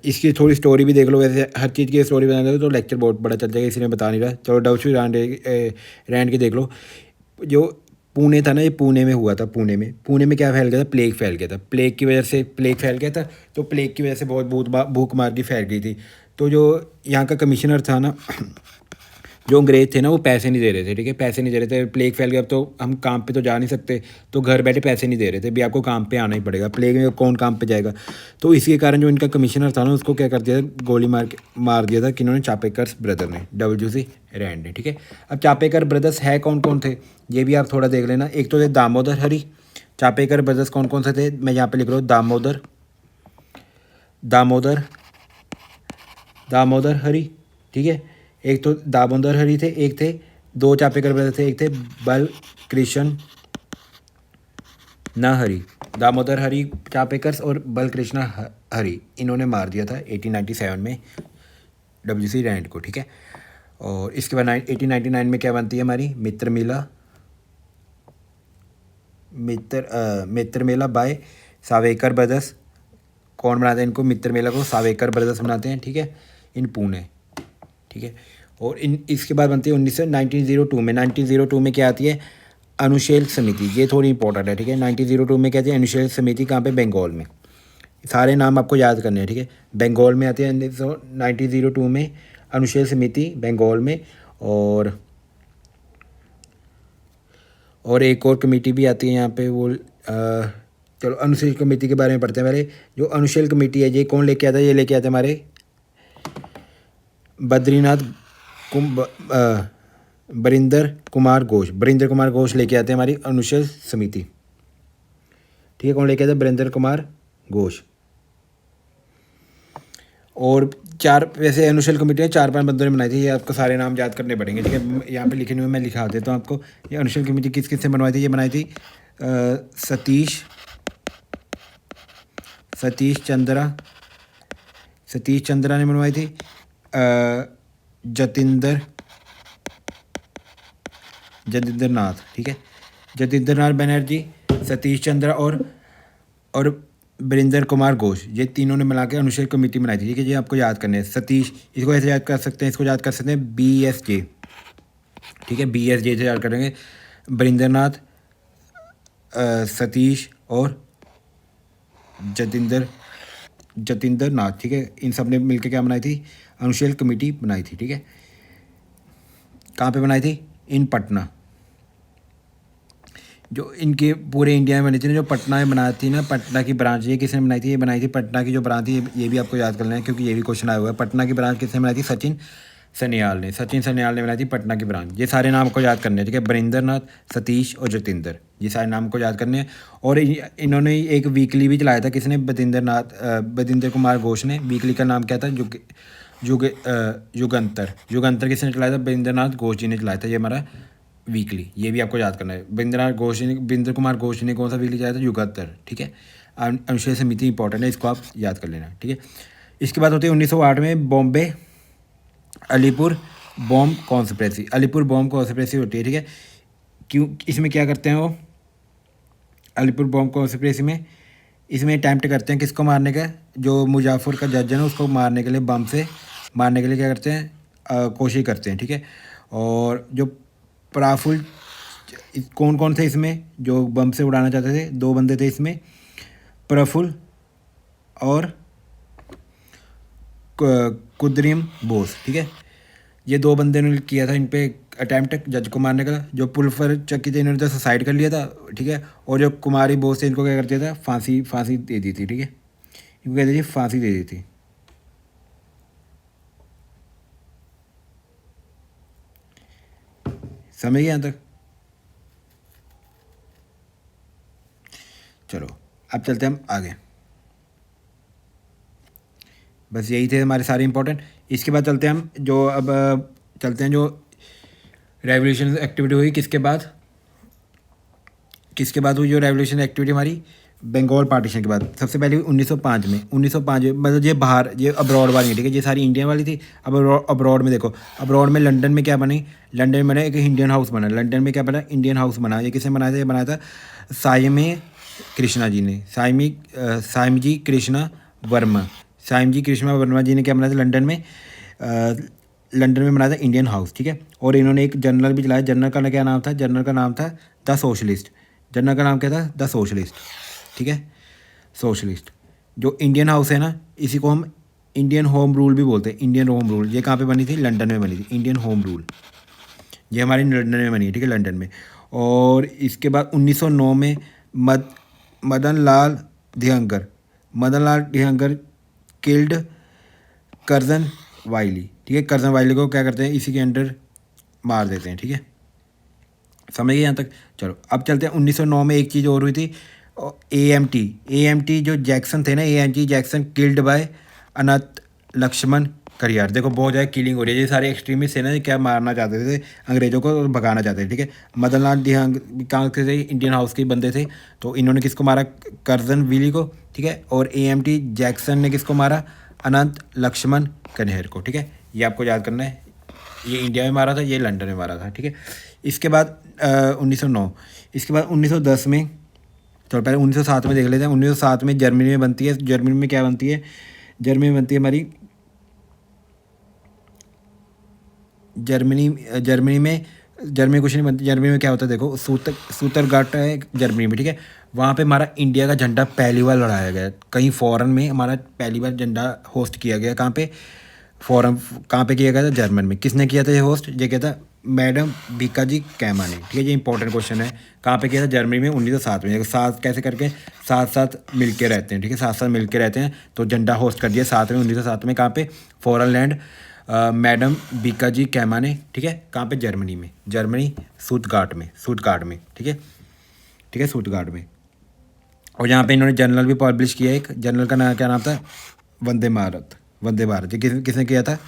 इसकी थोड़ी स्टोरी भी देख लो, वैसे हर चीज़ की स्टोरी बताने तो लेक्चर बहुत बड़ा चल जाएगा, इसलिए बता नहीं रहा। चलो डब्ल्यू रैंड की देख लो। जो पुणे था ना, ये पुणे में हुआ था। पुणे में क्या फैल गया था, प्लेग फैल गया था। प्लेग की वजह से प्लेग फैल गया था, तो प्लेग की वजह से बहुत भूख मार की फैल गई थी। तो जो यहाँ का कमिश्नर था ना, जो अंग्रेज थे ना, वो पैसे नहीं दे रहे थे, ठीक है, पैसे नहीं दे रहे थे। प्लेग फैल गया, अब तो हम काम पे तो जा नहीं सकते, तो घर बैठे पैसे नहीं दे रहे थे, भी आपको काम पे आना ही पड़ेगा। प्लेग में कौन काम पे जाएगा, तो इसी के कारण जो इनका कमिश्नर था ना, उसको क्या कर दिया, गोली मार दिया था। किन्होंने, चापेकर ब्रदर ने, WC रैंड ने, ठीक है। अब चापेकर ब्रदर्स है कौन कौन थे, ये भी आप थोड़ा देख लेना। एक तो थे दामोदर हरी। चापेकर ब्रदर्स कौन कौन से थे, मैं यहाँ पे लिख रहा हूँ, दामोदर दामोदर दामोदर हरी, ठीक है। एक तो दामोदर हरी थे, एक थे, दो चापेकर ब्रदर थे, एक थे बल कृष्ण न हरी। दामोदर हरी चापेकर और बल कृष्ण हरी, इन्होंने मार दिया था 1897 में WC रैंड को, ठीक है। और इसके बाद 1899 में क्या बनती है हमारी, मित्र मेला बाय सावेकर ब्रदर्स। कौन बनाते हैं इनको, मित्र मेला को सावेकर ब्रदर्स बनाते हैं, ठीक है, इन पुणे, ठीक है। और इसके बाद बनती है 1902 में। 1902 में क्या आती है, अनुशील समिति। ये थोड़ी इंपॉर्टेंट है, ठीक है। 1902 में क्या आती है, अनुशील समिति, कहाँ पे, बंगाल में। सारे नाम आपको याद करने हैं, ठीक है। बंगाल में आती है 1902 में अनुशील समिति, बंगाल में। और एक और कमेटी भी आती है यहाँ पे, वो चलो अनुशील कमेटी के बारे में पढ़ते हैं पहले। जो अनुशील कमेटी है ये कौन लेके आता है? ये लेके आते हैं हमारे बरिंदर कुमार घोष लेके आते हैं हमारी अनुशील समिति। ठीक है, कौन लेके आते हैं? बरिंदर कुमार घोष। और चार वैसे अनुशील कमेटी है 4-5 बंदों ने बनाई थी। ये आपको सारे नाम याद करने पड़ेंगे। ठीक है, यहाँ पे लिखे हुए मैं लिखा देता हूँ आपको। ये अनुशील कमेटी किस किस से बनवाई थी? ये बनाई थी सतीश चंद्रा ने बनवाई थी। जतिंदर नाथ, ठीक है, जतिंदर नाथ बनर्जी, सतीश चंद्रा और बरिंदर कुमार घोष, ये तीनों ने मिला के अनुशील कमेटी बनाई थी। ठीक है, ये आपको याद करने हैं। सतीश, इसको ऐसे याद कर सकते हैं, इसको याद कर सकते हैं BSJ। ठीक है, BSJ से याद करेंगे। बरिंदर नाथ, सतीश और जतिंदर नाथ। ठीक है, इन सब ने मिलकर क्या बनाई थी? अनुशील कमेटी बनाई थी। ठीक है, कहाँ पे बनाई थी? इन पटना। जो इनके पूरे इंडिया में बनी थी ना, जो पटना में बनाई थी ना, पटना की ब्रांच, ये किसने बनाई थी? ये बनाई थी पटना की जो ब्रांच थी, ये भी आपको याद करना है क्योंकि ये भी क्वेश्चन आया हुआ है। पटना की ब्रांच किसने बनाई थी? सचिन सन्याल ने बनाई थी पटना की ब्रांच। ये सारे नाम को याद करने हैं। ठीक है, बरिंदर नाथ, सतीश और जतिंदर, ये सारे नाम को याद करने हैं। और इन्होंने एक वीकली भी चलाया था। किसने? बरिंदर कुमार घोष ने। वीकली का नाम क्या था? युगंतर किसने चलाया था? बरिंदर नाथ घोष जी ने चलाया था ये हमारा वीकली। ये भी आपको याद करना है। बरिंदर कुमार घोष ने कौन सा वीकली चलाया था? युगंतर। ठीक है, अनुशील समिति इंपॉर्टेंट है, इसको आप याद कर लेना। ठीक है, इसके बाद होती है 1908 में बॉम्बे अलीपुर बॉम्ब कॉन्स्पिरेसी होती है। ठीक है, क्यों? इसमें क्या करते हैं वो? अलीपुर बॉम्ब कॉन्स्पिरेसी में इसमें अटैम्प्ट करते हैं किसको मारने का? जो मुजफ्फर का जज है ना, उसको मारने के लिए, बम से मारने के लिए क्या करते हैं? कोशिश करते हैं। ठीक है, और जो प्राफुल, कौन कौन थे इसमें जो बम से उड़ाना चाहते थे? 2 बंदे थे इसमें, प्रफुल्ल और कुद्रिम बोस। ठीक है, ये 2 बंदे ने किया था इन पे अटैम्प्ट जज को मारने का। जो पुलफर चक्की थे, इन्होंने तो सुसाइड कर लिया था। ठीक है, और जो कुमारी बोस थे, इनको क्या कर दिया था? फांसी दे दी थी। ठीक है, इनको कहते थे फांसी दे दी थी। समझ गए यहाँ तक? चलो अब चलते हैं हम आगे। बस यही थे हमारे सारे इंपॉर्टेंट। इसके बाद चलते हैं हम जो रेवोल्यूशन एक्टिविटी हुई किसके बाद हुई? जो रेवोल्यूशन एक्टिविटी हमारी बंगाल पार्टीशन के बाद। सबसे पहले 1905 में मतलब ये अब्रॉड वाली है। ठीक है, ये सारी इंडियन वाली थी। अब अब्रॉड में देखो, अब्रॉड में लंदन में क्या बनी? लंदन में एक इंडियन हाउस बना। लंदन में क्या बना? इंडियन हाउस बना। ये किसने बनाया था? ये बनाया था सायमी कृष्णा जी ने। सायमजी कृष्णा वर्मा जी ने क्या बनाया था? लंदन में बनाया था इंडियन हाउस। ठीक है, और इन्होंने एक जर्नल भी चलाया। जर्नल का क्या नाम था? जर्नल का नाम था द सोशलिस्ट। जर्नल का नाम क्या था? The socialist. ठीक है, सोशलिस्ट। जो इंडियन हाउस है ना, इसी को हम इंडियन होम रूल भी बोलते हैं। इंडियन होम रूल ये कहाँ पे बनी थी? लंदन में बनी थी। इंडियन होम रूल ये हमारी लंदन में बनी है। ठीक है, लंदन में। और इसके बाद 1909 में मदन लाल धियंगर किल्ड कर्जन वाइली। ठीक है, कर्जन वाइली को क्या करते हैं? इसी के अंडर मार देते हैं। ठीक है, समझ गए यहाँ तक? चलो अब चलते हैं 1909 में एक चीज़ और हुई थी। AMT जो जैक्सन थे ना, AMT जैक्सन किल्ड बाय अनंत लक्ष्मण करियार। देखो बहुत ज़्यादा किलिंग हो रही है। ये सारे एक्सट्रीमिस्ट थे ना, क्या मारना चाहते थे अंग्रेज़ों को, भगाना चाहते थे। ठीक है, मदन लाल कहाँ के थे? इंडियन हाउस के बंदे थे। तो इन्होंने किसको मारा? कर्जन विली को। ठीक है, और AMT जैक्सन ने किसको मारा? अनंत लक्ष्मण कन्हेर को। ठीक है, ये आपको याद करना है। ये इंडिया में मारा था, ये लंदन में मारा था। ठीक है, इसके बाद 1909। इसके बाद 1910 में, तो पहले 1907 में देख लेते हैं। 1907 में जर्मनी में बनती है। जर्मनी में क्या बनती है? जर्मनी में बनती है हमारी जर्मनी कुछ नहीं बनती। जर्मनी में क्या होता है? देखो, सूतरगाट है जर्मनी में। ठीक है, वहाँ पे हमारा इंडिया का झंडा पहली बार लहराया गया। कहीं फॉरेन में हमारा पहली बार झंडा होस्ट किया गया। कहाँ पे? फॉरेन कहाँ पे किया गया था? जर्मन में। किसने किया था ये होस्ट? ये किया था मैडम बीकाजी कैमा ने, ठीक है। ये इंपॉर्टेंट क्वेश्चन है। कहाँ पे किया था? जर्मनी में 1907 में। साथ कैसे करके साथ साथ मिलके रहते हैं, ठीक है, साथ साथ मिलके रहते हैं। तो झंडा होस्ट कर दिया साथ में 1907 में। कहाँ पे? फॉरेन लैंड मैडम बीकाजी कैमा ने, ठीक है। कहाँ पे? जर्मनी में। जर्मनी सुटगार्ट में, सुटगार्ट में, ठीक है, ठीक है, सुटगार्ट में। और यहाँ पे इन्होंने जर्नल भी पब्लिश किया। एक जर्नल का नाम क्या नाम था? वंदे भारत, वंदे भारत। ये किसने किया था?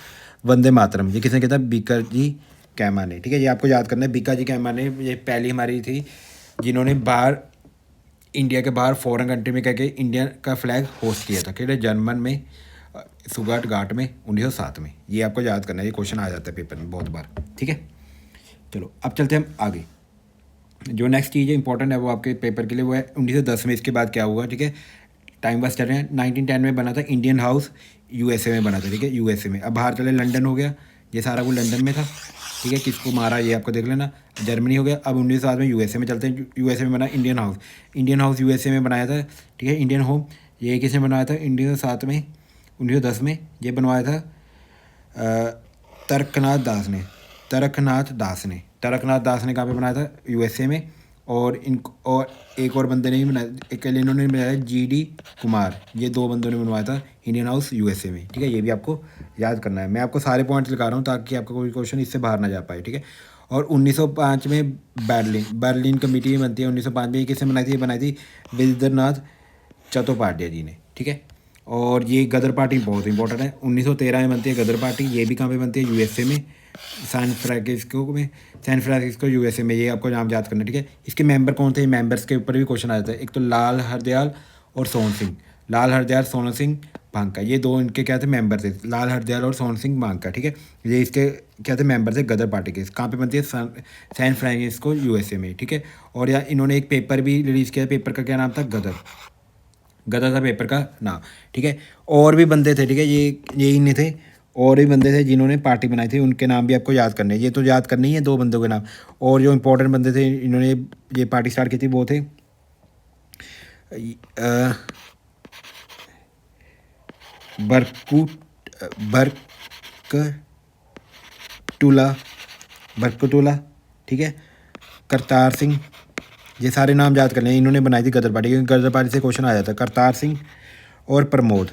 वंदे मातरम। ये किसने किया था? बीकाजी कैमा ने, ठीक है। ये आपको याद करना है। बीकाजी कैमा ने ये पहली हमारी थी जिन्होंने बाहर इंडिया के बाहर फॉरेन कंट्री में कह के इंडिया का फ्लैग होस्ट किया था, ठीक है, जर्मन में सुगाट घाट में 1907 में। ये आपको याद करना है। ये क्वेश्चन आ जाता है पेपर में बहुत बार, ठीक है। चलो अब चलते हैं हम आगे। जो नेक्स्ट चीज़ है इंपॉर्टेंट है वो आपके पेपर के लिए, वो है 1910 में। इसके बाद क्या हुआ, ठीक है, टाइम बस चल रहे हैं। 1910 में बना था इंडियन हाउस, यूएसए में बना था, ठीक है, यूएसए में। अब बाहर चले, लंदन हो गया। ये सारा कुछ लंदन में था, ठीक है। किसको मारा ये आपको देख लेना। जर्मनी हो गया। अब 1907 में यूएसए में चलते हैं। यूएसए में बना Indian house. Indian house USA में बनाया था, ठीक है। इंडियन होम ये किसने बनाया था? 1907 में, 1910 में ये बनवाया था तरकनाथ दास ने, तरकनाथ दास ने। तरकनाथ दास ने कहाँ पे बनाया था? यूएसए में। और और एक और बंदे ने भी बनाया, एक इन्होंने बनाया जीडी कुमार। ये दो बंदों ने बनवाया था इंडियन हाउस यूएसए में, ठीक है। ये भी आपको याद करना है। मैं आपको सारे पॉइंट्स लिखा रहा हूँ ताकि आपका कोई क्वेश्चन इससे बाहर ना जा पाए, ठीक है। और 1905 में बर्लिन, बर्लिन कमेटी बनती है 1905 में। ये किसने बनाई थी? ये बनाई थी विद्याधरनाथ चट्टोपाध्याय जी ने, ठीक है। और ये गदर पार्टी बहुत इंपॉर्टेंट है। 1913 में बनती है गदर पार्टी। ये भी कहाँ पे बनती है? यूएसए में, सैन फ्रांसिस्को में, सैन फ्रांसिस्को यूएसए में। ये आपको नाम याद करना है, ठीक है। इसके मेंबर कौन थे? मेंबर्स के ऊपर भी क्वेश्चन आ जाता है। एक तो लाल हरदयाल और सोहन सिंह, लाल हरदयाल सोहन सिंह भांका। ये दो इनके क्या थे? मेंबर थे, लाल हरदयाल और सोहन सिंह भांका, ठीक है। ये इसके क्या थे? मेंबर थे गदर पार्टी के। कहाँ पे बनती है? सैन फ्रांसिस्को यूएसए में, ठीक है। और यार इन्होंने एक पेपर भी रिलीज़ किया। पेपर का क्या नाम था? गदर, गदर था पेपर का नाम, ठीक है। और भी बंदे थे, ठीक है, यही नहीं थे, और भी बंदे थे जिन्होंने पार्टी बनाई थी। उनके नाम भी आपको याद करने हैं। ये तो याद करनी है दो बंदों के नाम। और जो इंपॉर्टेंट बंदे थे इन्होंने ये पार्टी स्टार्ट की थी वो थे बरकतुल्ला, बरकतुल्ला, ठीक है, करतार सिंह। ये सारे नाम याद करने हैं। इन्होंने बनाई थी गदर पार्टी, क्योंकि गदर पार्टी से क्वेश्चन आ जाता है। करतार सिंह और प्रमोद,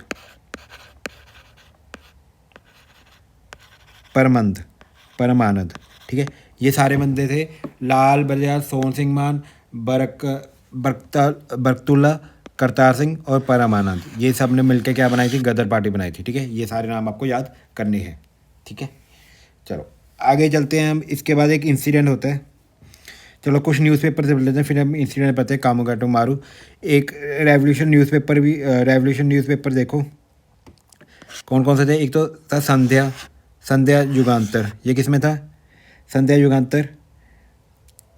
परमानंद, ठीक है। ये सारे बंदे थे। लाल बलियाल, सोहन सिंह मान, बरकतुल्ला, करतार सिंह और परमानंद। ये सब ने मिलकर क्या बनाई थी? गदर पार्टी बनाई थी, ठीक है। ये सारे नाम आपको याद करने हैं, ठीक है। चलो आगे चलते हैं हम। इसके बाद एक इंसिडेंट होता है। चलो कुछ न्यूज़पेपर से लेते हैं, फिर हम इंसिडेंट पढ़ते हैं। कामोगाटो मारू। एक रेवोल्यूशन न्यूज़पेपर भी, रेवोल्यूशन न्यूज़पेपर देखो कौन कौन से थे। एक तो था संध्या, संध्या युगांतर। ये किस में था? संध्या युगांतर।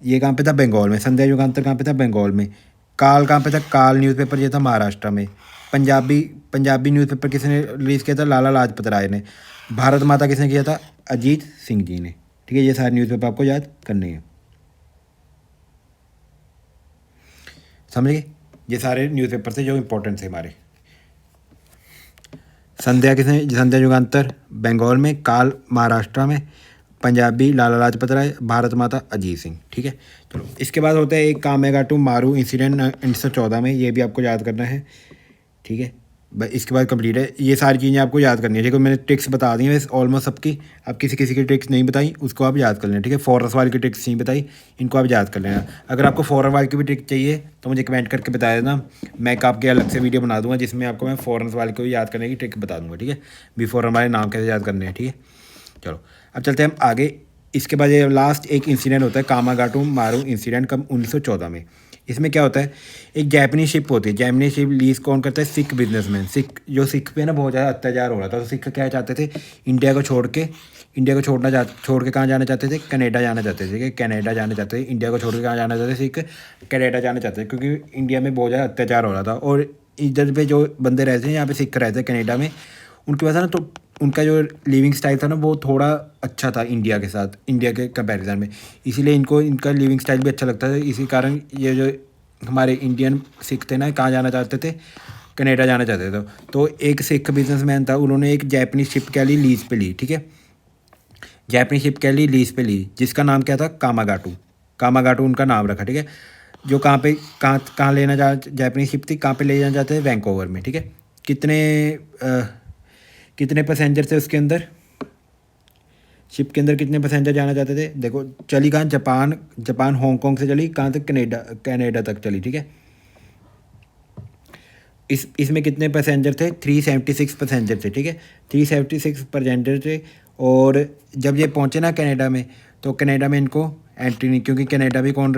ये कहाँ पे था? बंगाल में। संध्या युगांतर कहाँ पे था? बंगाल में। काल कहाँ पे था? काल न्यूज़पेपर ये था महाराष्ट्र में। पंजाबी, पंजाबी न्यूज़पेपर किसने रिलीज़ किया था? लाला लाजपत राय ने। भारत माता किसने किया था? अजीत सिंह जी ने, ठीक है। ये सारे न्यूज़पेपर आपको याद करने हैं, समझ गए। ये सारे न्यूज़पेपर थे जो इंपॉर्टेंट थे हमारे। संध्या किसने? संध्या युगांतर बंगाल में, काल महाराष्ट्र में, पंजाबी लाला लाजपत राय, भारत माता अजीत सिंह, ठीक है। चलो इसके बाद होता है एक कामेगाटू मारू इंसिडेंट 1914 में। ये भी आपको याद करना है, ठीक है। इसके बाद कंप्लीट है। ये सारी चीज़ें आपको याद करनी है, ठीक है। मैंने ट्रिक्स बता दी हैं ऑलमोस्ट सबकी। अब किसी किसी की ट्रिक्स नहीं बताई, उसको आप याद कर लेना, ठीक है। फॉरस वाली की ट्रिक्स नहीं बताई, इनको आप याद कर लेना। अगर आपको फॉरन वाले की भी ट्रिक चाहिए तो मुझे कमेंट करके बता देना। मैं आपके अलग से वीडियो बना दूंगा जिसमें आपको मैं फॉरन वाले को भी याद करने की ट्रिक बता दूंगा, ठीक है। भी फॉरन वाले नाम कैसे याद करने हैं, ठीक है। चलो अब चलते हैं हम आगे। इसके बाद ये लास्ट एक इंसिडेंट होता है कामागाटू मारू इंसिडेंट, कब? 1914 में। इसमें क्या होता है? एक जैपनीज शिप होती है। जैपनीज शिप लीज कौन करता है? सिख बिजनेसमैन। सिख पे ना बहुत ज़्यादा अत्याचार हो रहा था। तो सिख क्या चाहते थे? इंडिया को छोड़ के, इंडिया को छोड़ के कहाँ जाना चाहते थे? कनाडा जाना चाहते थे, ठीक है। कनाडा जाना चाहते थे। इंडिया को छोड़ के कहाँ जाना चाहते थे? सिख कनाडा जाना चाहते थे, क्योंकि इंडिया में बहुत ज़्यादा अत्याचार हो रहा था। और इधर पे जो बंदे रहते हैं, यहाँ पे सिख रहते हैं कनाडा में, उनके पास है ना, तो उनका जो लिविंग स्टाइल था ना वो थोड़ा अच्छा था इंडिया के साथ, इंडिया के कंपैरिजन में। इसीलिए इनको इनका लिविंग स्टाइल भी अच्छा लगता था। इसी कारण ये जो हमारे इंडियन सिख थे ना, कहाँ जाना चाहते थे? कनाडा जाना चाहते थे। तो एक सिख बिजनेसमैन था, उन्होंने एक जैपनीज शिप के लिए लीज पे ली, ठीक है। जापानी शिप कह ली, लीज पे ली, जिसका नाम क्या था, कामागाटू। कामागाटू उनका नाम रखा, ठीक है। जो कहाँ पे कहाँ लेना जापानी शिप थी, कहाँ पे ले जाना चाहते थे, वैंकूवर में, ठीक है। कितने कितने पैसेंजर थे उसके अंदर, शिप के अंदर कितने पैसेंजर जाना चाहते थे। देखो चली कहाँ, जापान हांगकांग से चली कहाँ तक, कनाडा तक चली, ठीक है। इसमें कितने पैसेंजर थे, 376 पैसेंजर थे, ठीक है। 376 पैसेंजर थे। और जब ये पहुँचे ना कनाडा में, तो कनाडा में इनको एंट्री नहीं, क्योंकि कनाडा भी कौन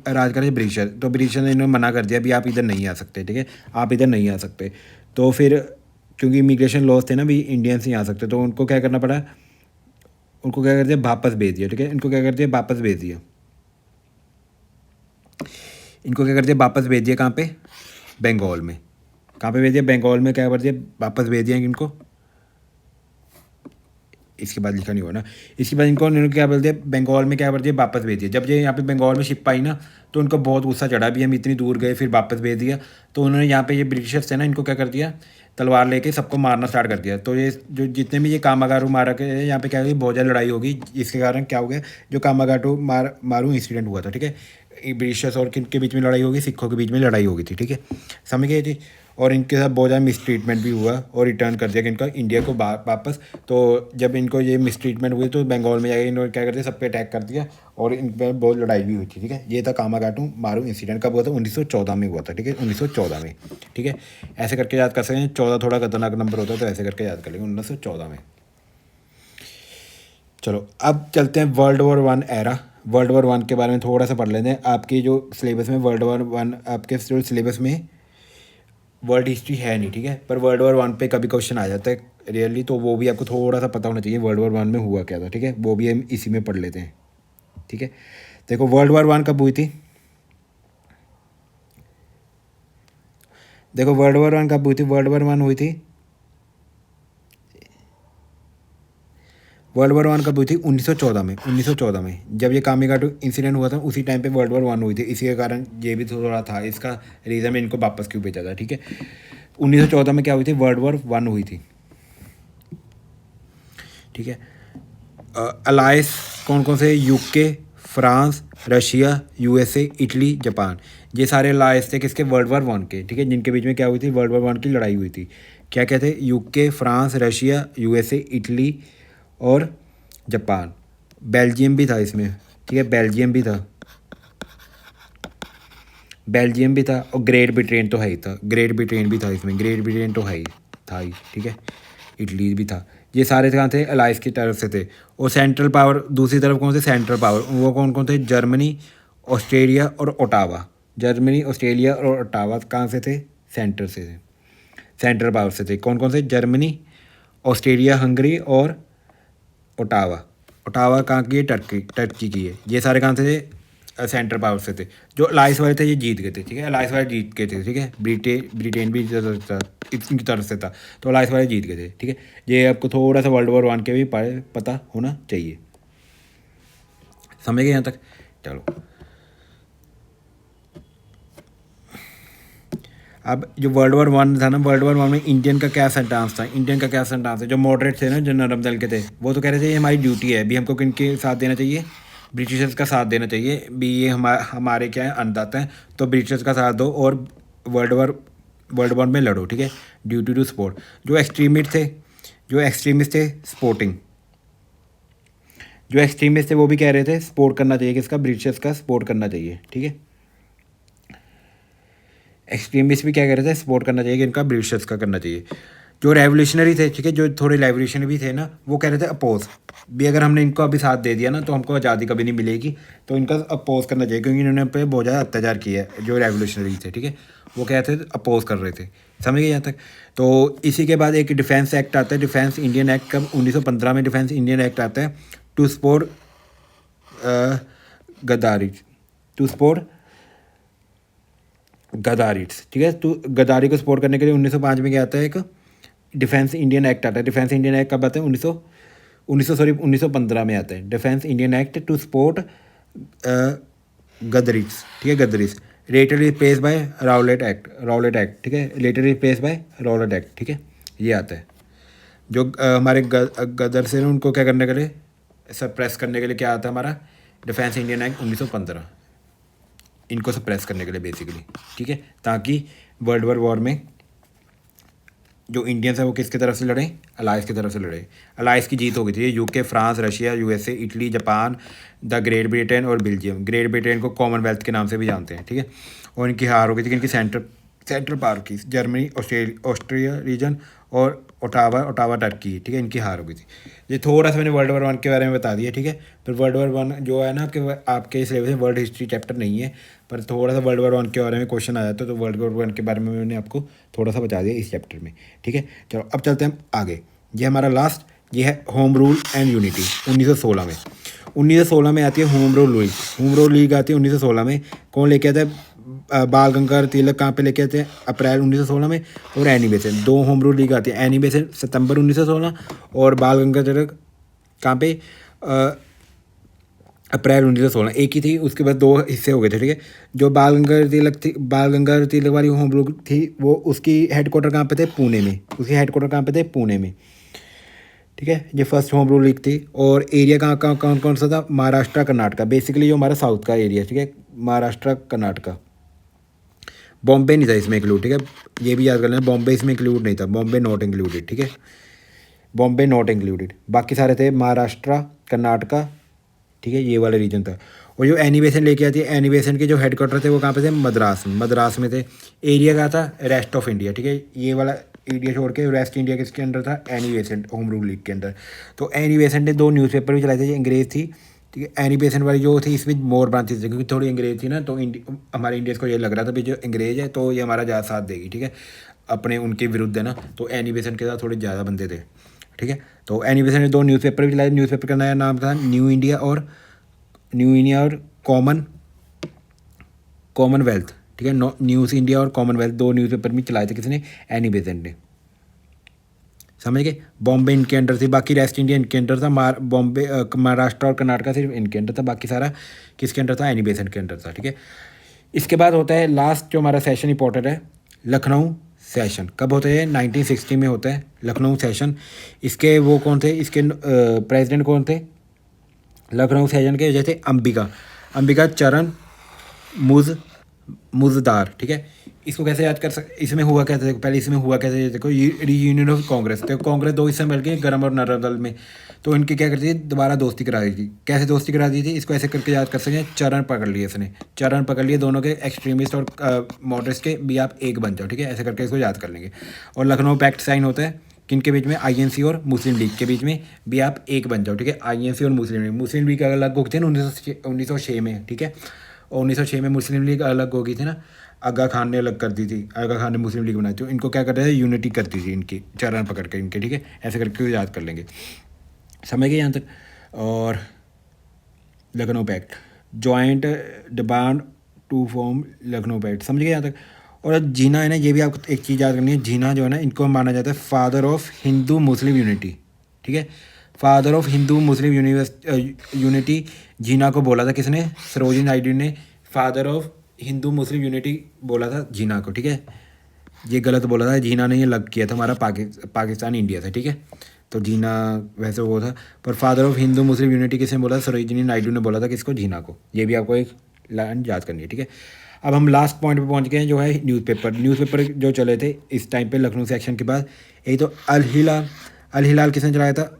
राज करे, ब्रिटिशर। तो ब्रिटिशर ने इन्होंने मना कर दिया, भी आप इधर नहीं आ सकते, ठीक है, आप इधर नहीं आ सकते। तो फिर क्योंकि इमिग्रेशन लॉस थे ना, भी इंडियंस नहीं आ सकते, तो उनको क्या करना पड़ा, उनको क्या कर दिया, वापस भेज दिया, ठीक है। इनको क्या कर दिया, वापस भेज दिया, इनको क्या कर दिया, वापस भेज दिया, कहाँ पे, बंगाल में। कहाँ पे भेज दिया, बंगाल में क्या कर दिया, वापस भेज दिया इनको। इसके बाद लिखा नहीं हुआ ना। इसके बाद इनको उन्होंने क्या बोल दिया, बंगाल में क्या कर दिया, वापस भेज दिया। जब ये यहाँ पे बंगाल में शिप आई ना, तो उनको बहुत गुस्सा चढ़ा, भी हम इतनी दूर गए फिर वापस भेज दिया। तो उन्होंने यहाँ पे ये ब्रिटिशर्स थे ना, इनको क्या कर दिया, तलवार लेके सबको मारना स्टार्ट कर दिया। तो ये जो जितने भी ये कामागारू मारा के यहाँ पे क्या हुई, बहुत ज़्यादा लड़ाई होगी। इसके कारण क्या हो गया, जो कामागारू मारू इंसिडेंट हुआ था, ठीक है। ब्रिटिशर्स और किन के बीच में लड़ाई होगी, सिखों के बीच में लड़ाई होगी थी, ठीक है, समझ गए थी। और इनके साथ बहुत ज़्यादा मिसट्रीटमेंट भी हुआ और रिटर्न कर दिया इनका इंडिया को वापस। तो जब इनको ये मिसट्रीटमेंट हुई, तो बंगाल में जाकर इन्होंने क्या कर दिया, सब पे अटैक कर दिया और इन पर बहुत लड़ाई भी हुई थी, ठीक है। ये था कामागाटू मारू इंसिडेंट। कब हुआ था, 1914 में हुआ था, ठीक है, 1914 में, ठीक है। ऐसे करके याद कर सकते हैं, 14 थोड़ा खतरनाक नंबर होता है, तो ऐसे करके याद कर लेंगे, 1914 में। चलो अब चलते हैं world war 1 era. World war 1 के बारे में थोड़ा सा पढ़ लेते हैं। आपकी जो सिलेबस में वर्ल्ड वॉर 1, आपके जो सिलेबस में वर्ल्ड हिस्ट्री है नहीं, ठीक है, पर वर्ल्ड वॉर 1 पे कभी क्वेश्चन आ जाता है रियली, तो वो भी आपको थोड़ा सा पता होना चाहिए वर्ल्ड वॉर 1 में हुआ क्या था, ठीक है। वो भी हम इसी में पढ़ लेते हैं, ठीक है। देखो वर्ल्ड वॉर 1 कब हुई थी, देखो वर्ल्ड वॉर 1 कब हुई थी, वर्ल्ड वॉर 1 हुई थी, वर्ल्ड वॉर 1 कब हुई थी, 1914 में। 1914 में जब ये कामेगाटू इंसिडेंट हुआ था, उसी टाइम पे वर्ल्ड वॉर 1 हुई थी। इसी के कारण ये भी थोड़ा था इसका रीज़न में इनको वापस क्यों भेजा था, ठीक है। 1914 में क्या हुई थी, वर्ल्ड वॉर 1 हुई थी, ठीक है। अलाइस कौन कौन से, UK, France, Russia, USA, Italy, Japan, ये सारे अलाइस थे किसके, वर्ल्ड वॉर 1 के, ठीक है, जिनके बीच में क्या हुई थी, वर्ल्ड वॉर 1 की लड़ाई हुई थी। क्या क्या थे, UK, France, Russia, USA, Italy और जापान। बेल्जियम भी था इसमें, ठीक है, बेल्जियम भी था, बेल्जियम भी था। और ग्रेट ब्रिटेन तो है ही था, ग्रेट ब्रिटेन भी था इसमें, ग्रेट ब्रिटेन तो है ही था ही, ठीक है। इटली भी था। ये सारे कहाँ थे, अलाइस की तरफ से थे। और सेंट्रल पावर दूसरी तरफ कौन थे, सेंट्रल पावर वो कौन कौन थे, जर्मनी, ऑस्ट्रेलिया और ओटावा। जर्मनी, ऑस्ट्रेलिया और ओटावा कहाँ से थे, सेंटर से थे, सेंट्रल पावर से थे। कौन कौन से, जर्मनी, ऑस्ट्रेलिया, हंगरी और ओटावा। ओटावा कहाँ की है, टर्की, टर्की की है। ये सारे कहाँ से थे, सेंट्रल पावर से थे। जो अलाइस वाले थे ये जीत गए थे, ठीक है, अलाइस वाले जीत गए थे, ठीक है। ब्रिटेन भी इनकी तरफ से था, तो अलाइस वाले जीत गए थे, ठीक है। ये आपको थोड़ा सा वर्ल्ड वॉर 1 के भी पता होना चाहिए, समझ गए यहाँ तक। चलो अब जो वर्ल्ड वॉर 1 था ना, वर्ल्ड वॉर 1 में इंडियन का क्या सेंटेंस था, इंडियन का क्या सेंटेंस है, जो मॉडरेट थे ना, जो नरम दल के थे, वो तो कह रहे थे ये हमारी ड्यूटी है, भी हमको किनके साथ देना चाहिए, ब्रिटिशर्स का साथ देना चाहिए, भी ये हमारे क्या है, अन्नदाता हैं, तो ब्रिटिशर्स का साथ दो और वर्ल्ड वॉर में लड़ो, ठीक है, ड्यूटी टू सपोर्ट। जो एक्सट्रीमिस्ट थे स्पोर्टिंग, जो एक्सट्रीमिस्ट थे वो भी कह रहे थे सपोर्ट करना चाहिए, किसका, ब्रिटिशर्स का सपोर्ट करना चाहिए, ठीक है। एक्सट्रीमिस्ट भी क्या कह रहे थे, सपोर्ट करना चाहिए कि इनका, ब्रिटिशर्स का करना चाहिए। जो रेवोल्यूशनरी थे, ठीक है, जो थोड़े रेवोल्यूशनरी भी थे ना, वो कह रहे थे अपोज भी, अगर हमने इनको अभी साथ दे दिया ना, तो हमको आज़ादी कभी नहीं मिलेगी, तो इनका अपोज करना चाहिए, क्योंकि इन्होंने पे बहुत ज़्यादा अत्याचार किया है। जो रेवोल्यूशनरी थे, ठीक है, वो क्या थे, अपोज कर रहे थे, समझ गए यहाँ तक। तो इसी के बाद एक डिफेंस एक्ट आता है, डिफेंस इंडियन एक्ट, कब, 1915 में डिफेंस इंडियन एक्ट आता है, टू सपोर्ट गद्दारी, टू सपोर्ट गद्दारिट्स, ठीक है। तो गद्दारी को सपोर्ट करने के लिए 1905 में क्या आता है, एक डिफेंस इंडियन एक्ट आता है। डिफेंस इंडियन एक्ट कब आता है, 1915 में आता है, defence Indian act to support Ghadarites, ठीक है, Ghadarites. Later replace by Rowlatt act, ठीक है, later replace by Rowlatt act, ठीक है, ये आता है। जो हमारे गदर से उनको क्या करने के लिए सप्रेस करने के लिए क्या आता है हमारा, डिफेंस इंडियन एक्ट 1915, इनको सप्रेस करने के लिए बेसिकली, ठीक है, ताकि वर्ल्ड वॉर में जो इंडियंस है वो किसकी तरफ से लड़े, अलाइस की तरफ से लड़े। अलाइस की जीत हो गई थी, UK, France, Russia, USA, Italy, Japan, the great Britain और बेल्जियम। ग्रेट ब्रिटेन को कॉमनवेल्थ के नाम से भी जानते हैं, ठीक है। और इनकी हार हो गई थी, इनकी सेंट्रल पावर की जर्मनी, ऑस्ट्रिया रीजन और ओटावा टर्की, ठीक है, इनकी हार हो गई थी। ये थोड़ा सा मैंने वर्ल्ड वॉर 1 के बारे में बता दिया, ठीक है। फिर वर्ल्ड वॉर 1 जो है ना कि आपके सिलेबस में वर्ल्ड हिस्ट्री चैप्टर नहीं है, पर थोड़ा सा वर्ल्ड वॉर 1 के बारे में क्वेश्चन आ जाता है, तो वर्ल्ड वॉर 1 के बारे में मैंने आपको थोड़ा सा बता दिया इस चैप्टर में, ठीक है। चलो अब चलते हैं आगे। ये हमारा लास्ट, ये है होम रूल एंड यूनिटी 1916 में। 1916 में आती है home rule league. Home rule league आती है 1916 में। कौन लेके आता है, बाल गंगाधर तिलक कहाँ पे लेके आते हैं, अप्रैल 1916 में। और एनी बेसेंट, दो होम रूल लीग आती है, एनी बेसेंट सितंबर 1916 और बाल गंगाधर तिलक कहाँ पे, अप्रैल 1916, एक ही थी। उसके बाद दो हिस्से हो गए थे, ठीक है। जो बाल गंगाधर तिलक थी, बाल गंगाधर तिलक वाली होम रूल थी, वो उसकी हेडक्वार्टर कहाँ पे थे, पुणे में। उसकी हेडक्वार्टर कहाँ पे थे, पुणे में, ठीक है। ये फर्स्ट होम रूल लीग थी। और एरिया कहाँ कौन कौन सा था, महाराष्ट्र, कर्नाटका, बेसिकली जो हमारा साउथ का एरिया, ठीक है, महाराष्ट्र, कर्नाटका। बॉम्बे नहीं था इसमें इंक्लूड, ठीक है, ये भी याद कर लेना, बॉम्बे इसमें इंक्लूड नहीं था, बॉम्बे नॉट इंक्लूडेड, ठीक है, बॉम्बे नॉट इंक्लूडेड। बाकी सारे थे महाराष्ट्र, कर्नाटका, ठीक है, ये वाला रीजन था। और जो एनी बेसेंट लेके आती है, एनी बेसेंट के जो हेडक्वार्टर थे वो कहाँ पे थे, मद्रास में थे। एरिया कहाँ था, रेस्ट ऑफ इंडिया, ठीक है, ये वाला एरिया छोड़ के रेस्ट इंडिया किसके अंडर था, Annie Besant home rule league के अंदर। तो एनी बेसेंट ने दो न्यूज़पेपर भी चलाए थे, अंग्रेज थी, ठीक है। एनी बेसेंट वाली जो थी इसमें मोर ब्रांचेस थी, क्योंकि थोड़ी अंग्रेज थी ना, तो हमारे इंडियंस को ये लग रहा था भी जो अंग्रेज है तो ये हमारा ज़्यादा साथ देगी, ठीक है, अपने उनके विरुद्ध है ना, तो एनी बेसेंट के साथ थोड़े ज़्यादा बंदे थे, ठीक है। तो एनी बेसेंट ने दो न्यूज़पेपर भी चलाए। न्यूज़पेपर का नया नाम था न्यू इंडिया और कॉमनवेल्थ, ठीक है। न्यूज़ इंडिया और कॉमनवेल्थ दो न्यूज़पेपर भी चलाए थे, किसने, एनी बेसेंट ने, समझ गए। बॉम्बे इनके अंडर थी, बाकी रेस्ट इंडिया इनके अंडर था। बॉम्बे, महाराष्ट्र और कर्नाटका सिर्फ इनके अंडर था, बाकी सारा किसके अंडर था, एनी बेसेंट के अंडर था, ठीक है। इसके बाद होता है लास्ट जो हमारा सेशन इंपॉर्टेंट है, लखनऊ सेशन। कब होता है, 1960 में होता है लखनऊ सेशन। इसके वो कौन थे, इसके प्रेसिडेंट कौन थे लखनऊ सेशन के, जैसे अंबिका चरण मुजदार, ठीक है। इसको कैसे याद कर सकते, इसमें हुआ कैसे, पहले इसमें हुआ कैसे, देखो रीयूनियन ऑफ कांग्रेस, तो कांग्रेस दो हिस्से मिल गए, गरम और नरम दल में। तो इनकी क्या करती थी, दोबारा दोस्ती करा दी थी। कैसे दोस्ती करा दी थी, इसको ऐसे करके याद कर सकते हैं, चरण पकड़ लिए इसने, चरण पकड़ लिए दोनों के, एक्सट्रीमिस्ट और मॉडरेट्स के भी आप एक बन जाओ, ठीक है, ऐसे करके इसको याद कर लेंगे। और लखनऊ पैक्ट साइन होता है किनके बीच में, आईएनसी और मुस्लिम लीग के बीच में भी आप एक बन जाओ, ठीक है। आईएनसी और मुस्लिम लीग अलग हो गए थे ना 1906 में, ठीक है। और 1906 में मुस्लिम लीग अलग हो गई थी ना, आगा खान ने अलग कर दी थी, आगा खान ने मुस्लिम लीग बनाई थी। इनको क्या कर रहे थे, यूनिटी करती थी इनकी, चरण पकड़ के इनके, ठीक है, ऐसे करके याद कर लेंगे, समझ गए यहाँ तक। और Lucknow pact, joint demand to form Lucknow pact, समझ गए यहाँ तक। और जीना है ना, ये भी आपको एक चीज़ याद करनी है, जीना जो है ना, इनको माना जाता है father of Hindu Muslim unity, ठीक है, father of Hindu Muslim unity. Jinnah को बोला था किसने, सरोजिनी नायडू ने father of Hindu Muslim unity बोला था जीना को, ठीक है। ये गलत बोला था, जीना ने ये लग किया था हमारा पाकिस्तान इंडिया से, ठीक है। तो जीना वैसे वो था, पर father of Hindu Muslim unity किसने बोला, सरोजिनी नायडू ने बोला था किसको, जीना को। ये भी आपको एक लाइन याद करनी है, ठीक है। अब हम लास्ट पॉइंट पे पहुंच गए हैं, जो है न्यूज़पेपर जो चले थे इस टाइम पे लखनऊ से एक्शन के बाद। एक तो अल हिलाल किसने चलाया था,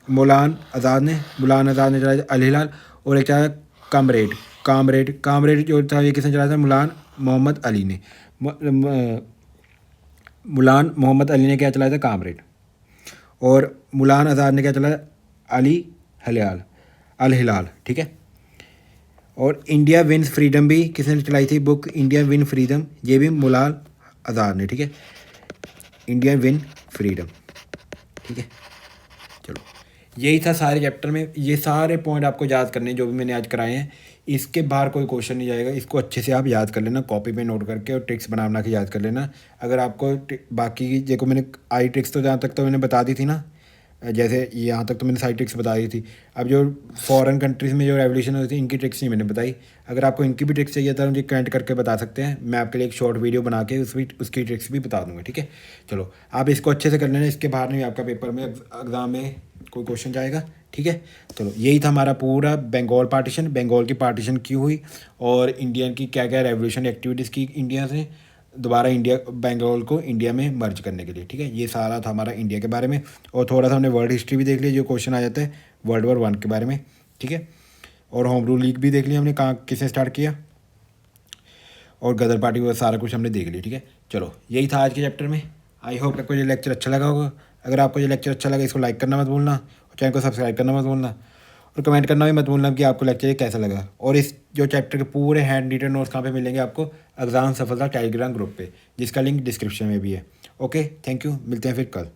मौलाना आज़ाद ने चलाया था अल हिलाल। और एक चलाया कामरेड जो था, ये किसने चलाया था, मुलान मोहम्मद अली ने क्या चलाया था, कामरेड। और मौलाना आज़ाद ने क्या चलाया, अल हिलाल, ठीक है। और इंडिया विन्स फ्रीडम भी किसने चलाई थी बुक, इंडिया विन फ्रीडम, ये भी मौलाना आज़ाद ने, ठीक है, इंडिया विन फ्रीडम, ठीक है। चलो यही था सारे चैप्टर में, ये सारे पॉइंट आपको याद करने जो भी मैंने आज कराए हैं। इसके बाहर कोई क्वेश्चन नहीं जाएगा, इसको अच्छे से आप याद कर लेना, कॉपी पे नोट करके, और ट्रिक्स बना के याद कर लेना। अगर आपको बाकी देखो, मैंने आई ट्रिक्स तो जहाँ तक तो मैंने बता दी थी ना, जैसे यहाँ तक तो मैंने सारी ट्रिक्स बता दी थी। अब जो फॉरेन कंट्रीज़ में जो रेवोल्यूशन हुई थी इनकी ट्रिक्स नहीं मैंने बताई। अगर आपको इनकी भी ट्रिक्स चाहिए तो मुझे कमेंट करके बता सकते हैं, मैं आपके लिए एक शॉर्ट वीडियो बना के उसकी ट्रिक्स भी बता दूंगा, ठीक है। चलो आप इसको अच्छे से कर लेना, इसके बाहर नहीं आपका पेपर में एग्ज़ाम में कोई क्वेश्चन जाएगा, ठीक है। चलो यही था हमारा पूरा बंगाल पार्टीशन, बंगाल की पार्टीशन क्यों हुई और इंडियन की क्या क्या रेवोल्यूशन एक्टिविटीज़ की इंडिया से दोबारा इंडिया बंगाल को इंडिया में मर्ज करने के लिए, ठीक है। ये सारा था हमारा इंडिया के बारे में। और थोड़ा सा हमने वर्ल्ड हिस्ट्री भी देख लिया, जो क्वेश्चन आ जाता है World War I के बारे में, ठीक है। और होम रूल लीग भी देख लिया हमने, कहाँ किसने स्टार्ट किया, और गदर पार्टी वगैरह सारा कुछ हमने देख लिया, ठीक है। चलो यही था आज के चैप्टर में। आई होप आपको ये लेक्चर अच्छा लगा होगा। अगर आपको ये लेक्चर अच्छा लगा इसको लाइक करना मत भूलना, और चैनल को सब्सक्राइब करना मत भूलना, और कमेंट करना भी मत भूलना कि आपको लेक्चर ये कैसा लगा। और इस जो चैप्टर के पूरे हैंड रिटन नोट्स कहाँ पे मिलेंगे आपको, एग्जाम सफलता टेलीग्राम ग्रुप पे, जिसका लिंक डिस्क्रिप्शन में भी है। ओके, थैंक यू, मिलते हैं फिर कल।